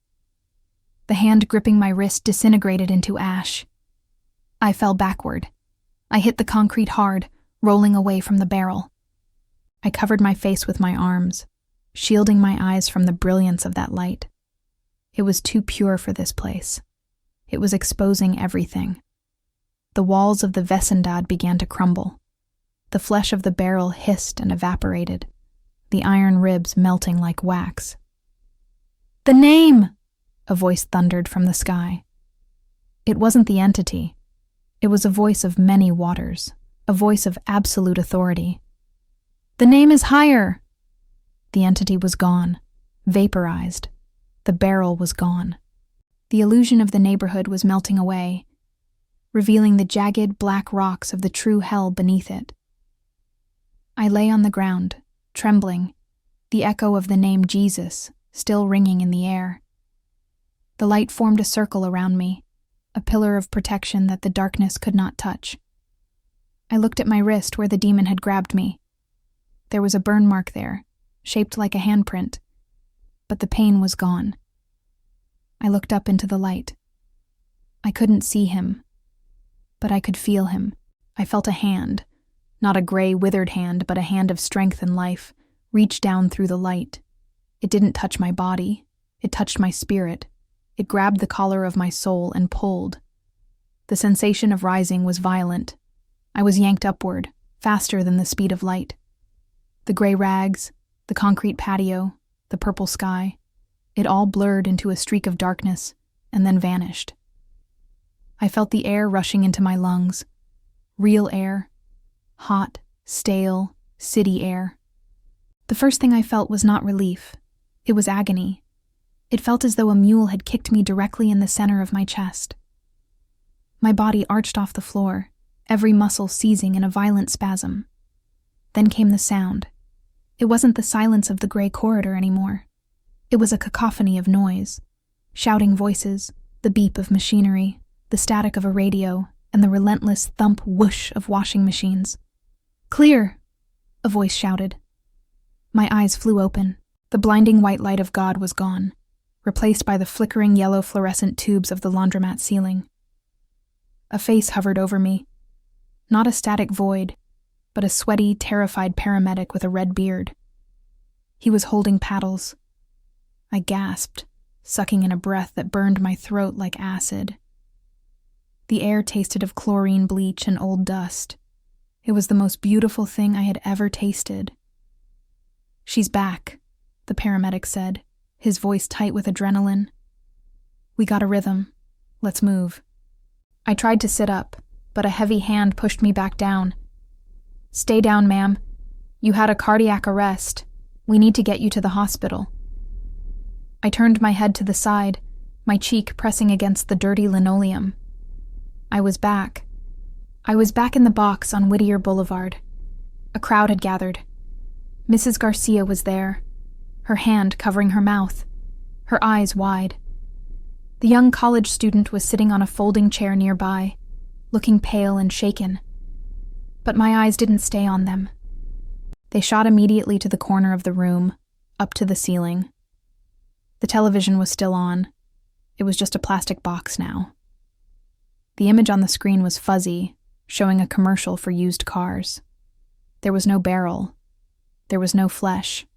The hand gripping my wrist disintegrated into ash. I fell backward. I hit the concrete hard, rolling away from the barrel. I covered my face with my arms, shielding my eyes from the brilliance of that light. It was too pure for this place. It was exposing everything. The walls of the Vacendad began to crumble. The flesh of the barrel hissed and evaporated, the iron ribs melting like wax. "The name!" a voice thundered from the sky. It wasn't the entity. It was a voice of many waters, a voice of absolute authority. "The name is higher!" The entity was gone, vaporized. The barrel was gone. The illusion of the neighborhood was melting away, revealing the jagged black rocks of the true hell beneath it. I lay on the ground, trembling, the echo of the name Jesus still ringing in the air. The light formed a circle around me, a pillar of protection that the darkness could not touch. I looked at my wrist where the demon had grabbed me. There was a burn mark there, shaped like a handprint, but the pain was gone. I looked up into the light. I couldn't see him, but I could feel him. I felt a hand, not a gray, withered hand, but a hand of strength and life, reach down through the light. It didn't touch my body. It touched my spirit. It grabbed the collar of my soul and pulled. The sensation of rising was violent. I was yanked upward, faster than the speed of light. The gray rags, the concrete patio, the purple sky, it all blurred into a streak of darkness and then vanished. I felt the air rushing into my lungs. Real air. Hot, stale, city air. The first thing I felt was not relief. It was agony. It felt as though a mule had kicked me directly in the center of my chest. My body arched off the floor, every muscle seizing in a violent spasm. Then came the sound. It wasn't the silence of the gray corridor anymore. It was a cacophony of noise. Shouting voices, the beep of machinery, the static of a radio, and the relentless thump whoosh of washing machines. "Clear!" a voice shouted. My eyes flew open. The blinding white light of God was gone, replaced by the flickering yellow fluorescent tubes of the laundromat ceiling. A face hovered over me. Not a static void, but a sweaty, terrified paramedic with a red beard. He was holding paddles. I gasped, sucking in a breath that burned my throat like acid. The air tasted of chlorine bleach and old dust. It was the most beautiful thing I had ever tasted. "She's back," the paramedic said, his voice tight with adrenaline. "We got a rhythm. Let's move." I tried to sit up, but a heavy hand pushed me back down. "Stay down, ma'am. You had a cardiac arrest. We need to get you to the hospital." I turned my head to the side, my cheek pressing against the dirty linoleum. I was back. I was back in the box on Whittier Boulevard. A crowd had gathered. Mrs. Garcia was there, her hand covering her mouth, her eyes wide. The young college student was sitting on a folding chair nearby, looking pale and shaken. But my eyes didn't stay on them. They shot immediately to the corner of the room, up to the ceiling. The television was still on. It was just a plastic box now. The image on the screen was fuzzy, showing a commercial for used cars. There was no barrel. There was no flesh.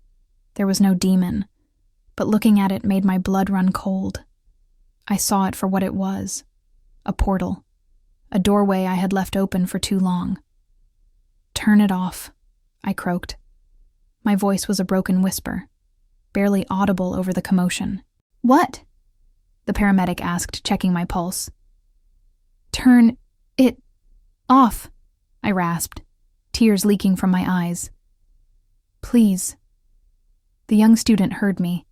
There was no demon. But looking at it made my blood run cold. I saw it for what it was. A portal. A doorway I had left open for too long. "Turn it off," I croaked. My voice was a broken whisper, barely audible over the commotion. "What?" the paramedic asked, checking my pulse. "Turn it off," I rasped, tears leaking from my eyes. "Please." The young student heard me.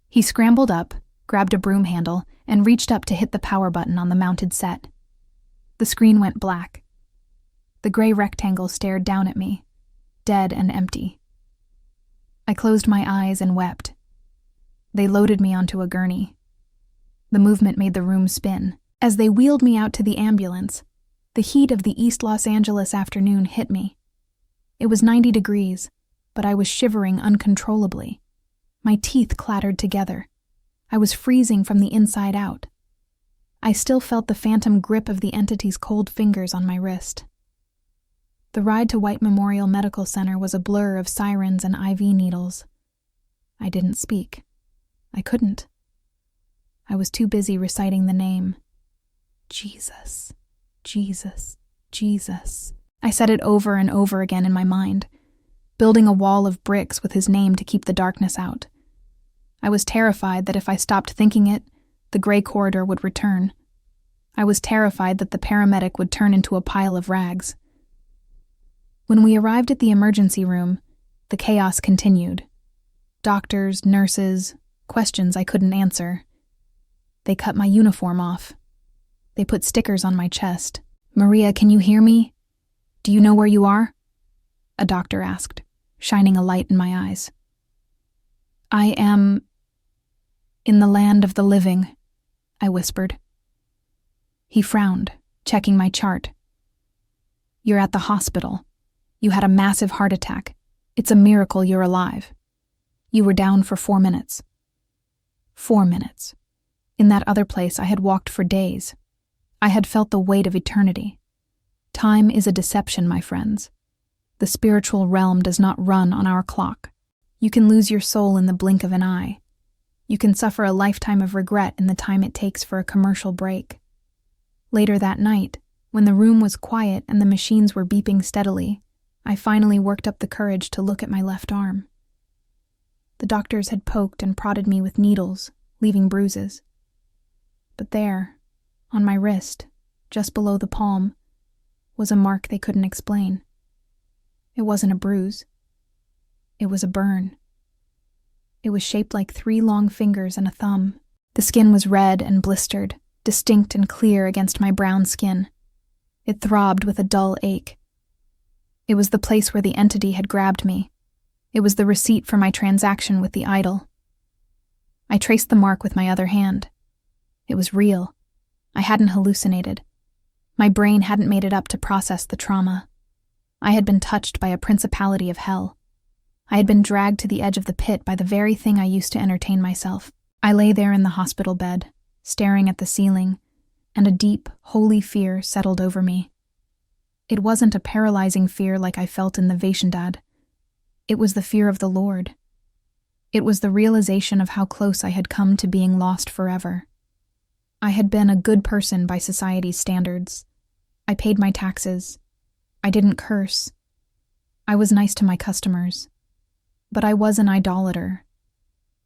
He scrambled up, grabbed a broom handle, and reached up to hit the power button on the mounted set. The screen went black. The gray rectangle stared down at me, dead and empty. I closed my eyes and wept. They loaded me onto a gurney. The movement made the room spin. As they wheeled me out to the ambulance, the heat of the East Los Angeles afternoon hit me. It was 90 degrees, but I was shivering uncontrollably. My teeth clattered together. I was freezing from the inside out. I still felt the phantom grip of the entity's cold fingers on my wrist. The ride to White Memorial Medical Center was a blur of sirens and IV needles. I didn't speak. I couldn't. I was too busy reciting the name. Jesus, Jesus, Jesus. I said it over and over again in my mind, building a wall of bricks with his name to keep the darkness out. I was terrified that if I stopped thinking it, the gray corridor would return. I was terrified that the paramedic would turn into a pile of rags. When we arrived at the emergency room, the chaos continued. Doctors, nurses, questions I couldn't answer. They cut my uniform off. They put stickers on my chest. "Maria, can you hear me? Do you know where you are?" a doctor asked, shining a light in my eyes. "I am in the land of the living," I whispered. He frowned, checking my chart. "You're at the hospital. You had a massive heart attack. It's a miracle you're alive. You were down for 4 minutes. 4 minutes. In that other place I had walked for days. I had felt the weight of eternity. Time is a deception, my friends. The spiritual realm does not run on our clock. You can lose your soul in the blink of an eye. You can suffer a lifetime of regret in the time it takes for a commercial break." Later that night, when the room was quiet and the machines were beeping steadily, I finally worked up the courage to look at my left arm. The doctors had poked and prodded me with needles, leaving bruises. But there, on my wrist, just below the palm, was a mark they couldn't explain. It wasn't a bruise. It was a burn. It was shaped like 3 long fingers and a thumb. The skin was red and blistered, distinct and clear against my brown skin. It throbbed with a dull ache. It was the place where the entity had grabbed me. It was the receipt for my transaction with the idol. I traced the mark with my other hand. It was real. I hadn't hallucinated. My brain hadn't made it up to process the trauma. I had been touched by a principality of hell. I had been dragged to the edge of the pit by the very thing I used to entertain myself. I lay there in the hospital bed, staring at the ceiling, and a deep, holy fear settled over me. It wasn't a paralyzing fear like I felt in the Vashindad. It was the fear of the Lord. It was the realization of how close I had come to being lost forever. I had been a good person by society's standards. I paid my taxes. I didn't curse. I was nice to my customers. But I was an idolater.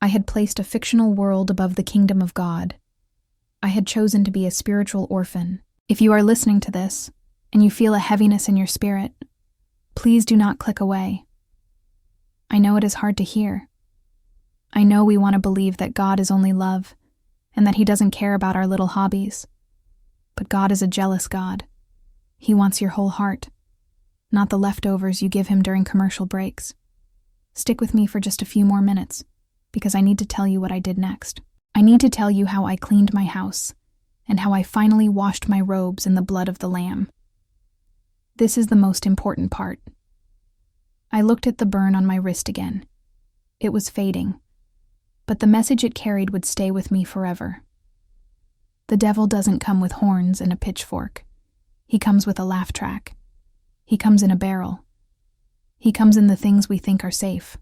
I had placed a fictional world above the kingdom of God. I had chosen to be a spiritual orphan. If you are listening to this, and you feel a heaviness in your spirit, Please do not click away. I know it is hard to hear. I know we want to believe that God is only love and that He doesn't care about our little hobbies. But God is a jealous God. He wants your whole heart, not the leftovers you give Him during commercial breaks. Stick with me for just a few more minutes, because I need to tell you what I did next. I need to tell you how I cleaned my house and how I finally washed my robes in the blood of the Lamb. This is the most important part. I looked at the burn on my wrist again. It was fading, but the message it carried would stay with me forever. The devil doesn't come with horns and a pitchfork. He comes with a laugh track. He comes in a barrel. He comes in the things we think are safe,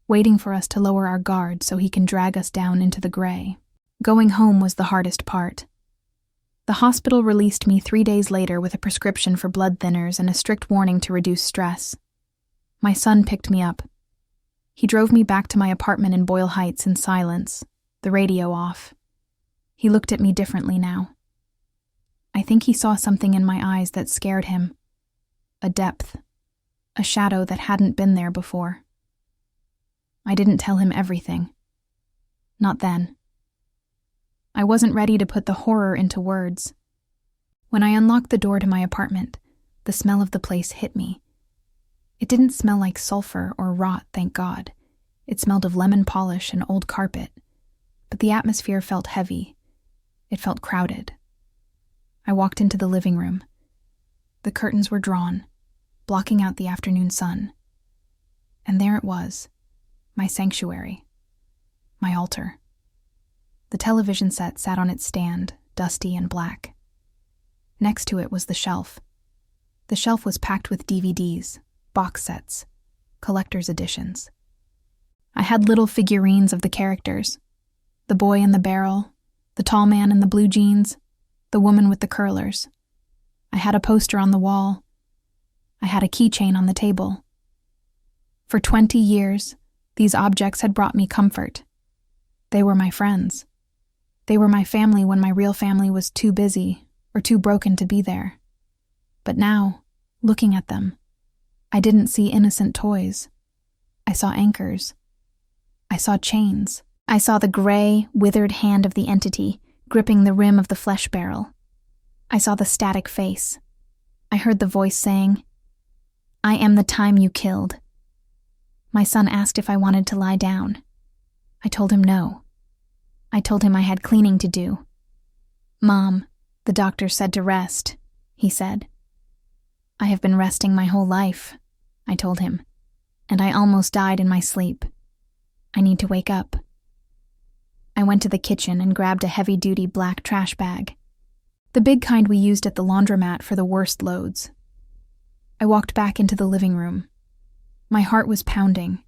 waiting for us to lower our guard so he can drag us down into the gray. Going home was the hardest part. The hospital released me 3 days later with a prescription for blood thinners and a strict warning to reduce stress. My son picked me up. He drove me back to my apartment in Boyle Heights in silence, the radio off. He looked at me differently now. I think he saw something in my eyes that scared him. A depth, a shadow that hadn't been there before. I didn't tell him everything. Not then. I wasn't ready to put the horror into words. When I unlocked the door to my apartment, the smell of the place hit me. It didn't smell like sulfur or rot, thank God. It smelled of lemon polish and old carpet. But the atmosphere felt heavy. It felt crowded. I walked into the living room. The curtains were drawn, blocking out the afternoon sun. And there it was, my sanctuary, my altar. The television set sat on its stand, dusty and black. Next to it was the shelf. The shelf was packed with DVDs, box sets, collector's editions. I had little figurines of the characters, the boy in the barrel, the tall man in the blue jeans, the woman with the curlers. I had a poster on the wall. I had a keychain on the table. For 20 years, these objects had brought me comfort. They were my friends. They were my family when my real family was too busy or too broken to be there. But now, looking at them, I didn't see innocent toys. I saw anchors. I saw chains. I saw the gray, withered hand of the entity gripping the rim of the flesh barrel. I saw the static face. I heard the voice saying, "I am the time you killed." My son asked if I wanted to lie down. I told him no. I told him I had cleaning to do. "Mom, the doctor said to rest," he said. "I have been resting my whole life," I told him, "and I almost died in my sleep. I need to wake up." I went to the kitchen and grabbed a heavy-duty black trash bag, the big kind we used at the laundromat for the worst loads. I walked back into the living room. My heart was pounding,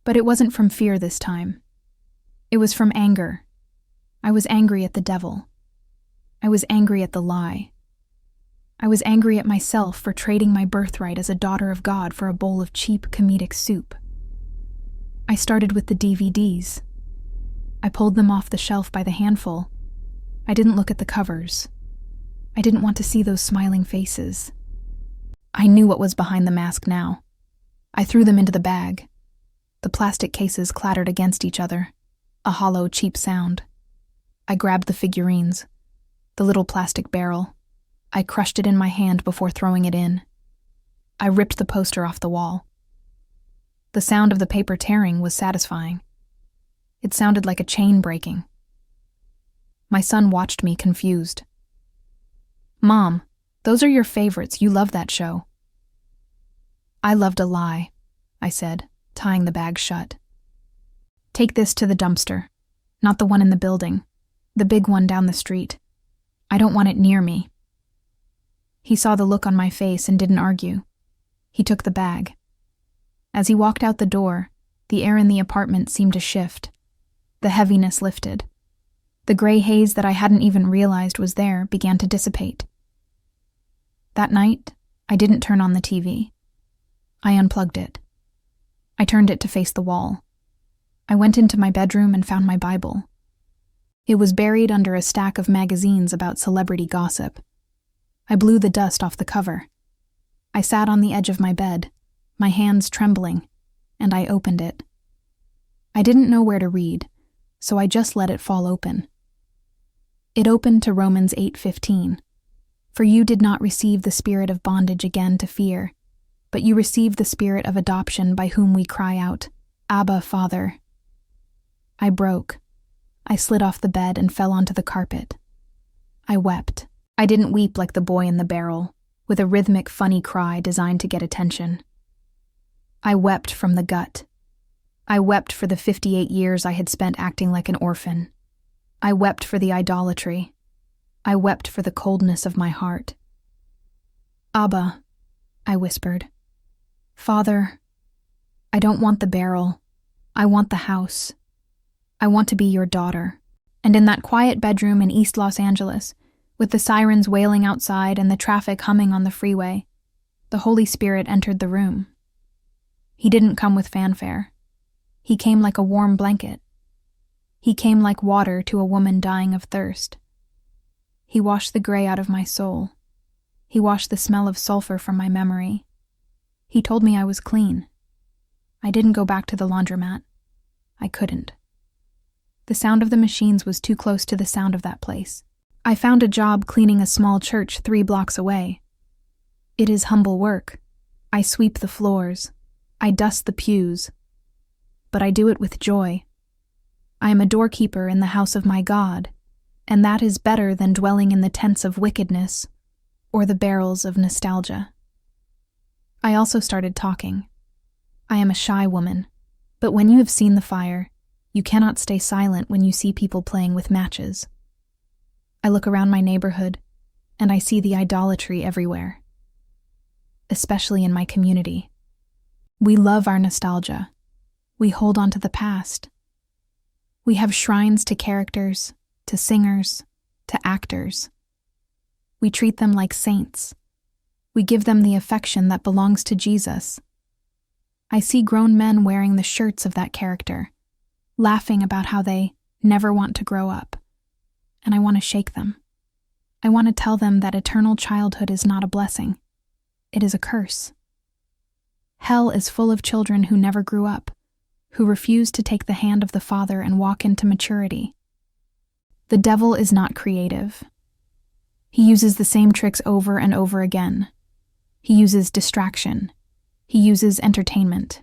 but it wasn't from fear this time. It was from anger. I was angry at the devil. I was angry at the lie. I was angry at myself for trading my birthright as a daughter of God for a bowl of cheap comedic soup. I started with the DVDs. I pulled them off the shelf by the handful. I didn't look at the covers. I didn't want to see those smiling faces. I knew what was behind the mask now. I threw them into the bag. The plastic cases clattered against each other, a hollow, cheap sound. I grabbed the figurines, the little plastic barrel. I crushed it in my hand before throwing it in. I ripped the poster off the wall. The sound of the paper tearing was satisfying. It sounded like a chain breaking. My son watched me, confused. "Mom, those are your favorites. You love that show." "I loved a lie," I said, tying the bag shut. "Take this to the dumpster. Not the one in the building. The big one down the street. I don't want it near me." He saw the look on my face and didn't argue. He took the bag. As he walked out the door, the air in the apartment seemed to shift. The heaviness lifted. The gray haze that I hadn't even realized was there began to dissipate. That night, I didn't turn on the TV. I unplugged it. I turned it to face the wall. I went into my bedroom and found my Bible. It was buried under a stack of magazines about celebrity gossip. I blew the dust off the cover. I sat on the edge of my bed, my hands trembling, and I opened it. I didn't know where to read, so I just let it fall open. It opened to Romans 8:15. For you did not receive the spirit of bondage again to fear, but you received the spirit of adoption by whom we cry out, Abba, Father. I broke. I slid off the bed and fell onto the carpet. I wept. I didn't weep like the boy in the barrel, with a rhythmic, funny cry designed to get attention. I wept from the gut. I wept for the 58 years I had spent acting like an orphan. I wept for the idolatry. I wept for the coldness of my heart. Abba, I whispered. Father, I don't want the barrel. I want the house. I want to be your daughter. And in that quiet bedroom in East Los Angeles, with the sirens wailing outside and the traffic humming on the freeway, the Holy Spirit entered the room. He didn't come with fanfare. He came like a warm blanket. He came like water to a woman dying of thirst. He washed the gray out of my soul. He washed the smell of sulfur from my memory. He told me I was clean. I didn't go back to the laundromat. I couldn't. The sound of the machines was too close to the sound of that place. I found a job cleaning a small church 3 blocks away. It is humble work. I sweep the floors. I dust the pews. But I do it with joy. I am a doorkeeper in the house of my God, and that is better than dwelling in the tents of wickedness or the barrels of nostalgia. I also started talking. I am a shy woman, but when you have seen the fire, you cannot stay silent when you see people playing with matches. I look around my neighborhood, and I see the idolatry everywhere, especially in my community. We love our nostalgia. We hold on to the past. We have shrines to characters, to singers, to actors. We treat them like saints. We give them the affection that belongs to Jesus. I see grown men wearing the shirts of that character, laughing about how they never want to grow up. And I want to shake them. I want to tell them that eternal childhood is not a blessing. It is a curse. Hell is full of children who never grew up, who refuse to take the hand of the Father and walk into maturity. The devil is not creative. He uses the same tricks over and over again. He uses distraction. He uses entertainment.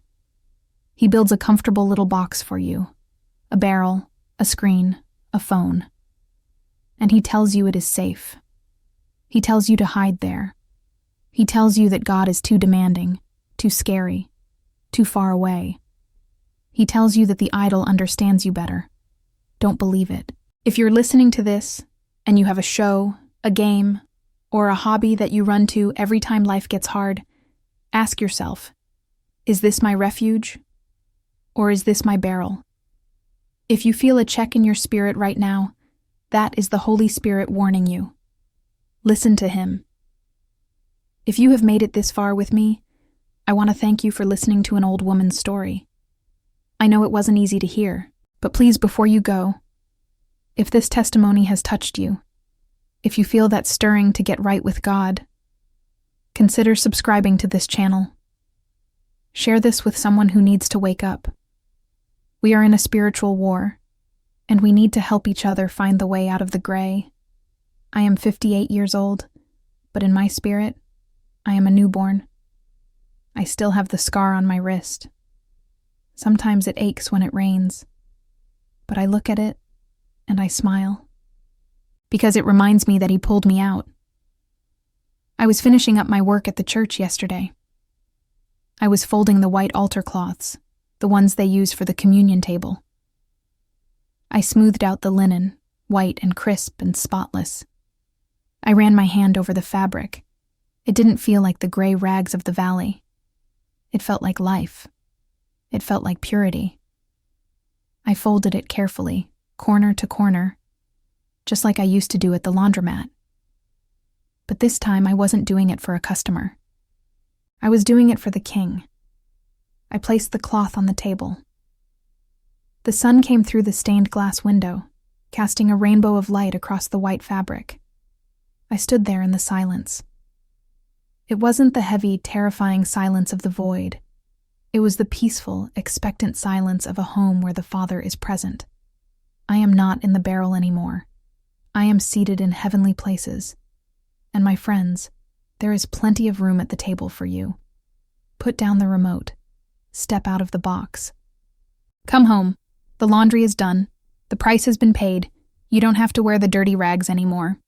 He builds a comfortable little box for you, a barrel, a screen, a phone. And he tells you it is safe. He tells you to hide there. He tells you that God is too demanding, too scary, too far away. He tells you that the idol understands you better. Don't believe it. If you're listening to this, and you have a show, a game, or a hobby that you run to every time life gets hard, ask yourself, is this my refuge? Or is this my barrel? If you feel a check in your spirit right now, that is the Holy Spirit warning you. Listen to him. If you have made it this far with me, I want to thank you for listening to an old woman's story. I know it wasn't easy to hear, but please, before you go, if this testimony has touched you, if you feel that stirring to get right with God, consider subscribing to this channel. Share this with someone who needs to wake up. We are in a spiritual war, and we need to help each other find the way out of the gray. I am 58 years old, but in my spirit, I am a newborn. I still have the scar on my wrist. Sometimes it aches when it rains, but I look at it and I smile, because it reminds me that he pulled me out. I was finishing up my work at the church yesterday. I was folding the white altar cloths, the ones they use for the communion table. I smoothed out the linen, white and crisp and spotless. I ran my hand over the fabric. It didn't feel like the gray rags of the valley. It felt like life. It felt like purity. I folded it carefully, corner to corner, just like I used to do at the laundromat. But this time I wasn't doing it for a customer. I was doing it for the King. I placed the cloth on the table. The sun came through the stained glass window, casting a rainbow of light across the white fabric. I stood there in the silence. It wasn't the heavy, terrifying silence of the void. It was the peaceful, expectant silence of a home where the Father is present. I am not in the barrel anymore. I am seated in heavenly places. And my friends, there is plenty of room at the table for you. Put down the remote. Step out of the box. Come home. The laundry is done. The price has been paid. You don't have to wear the dirty rags anymore.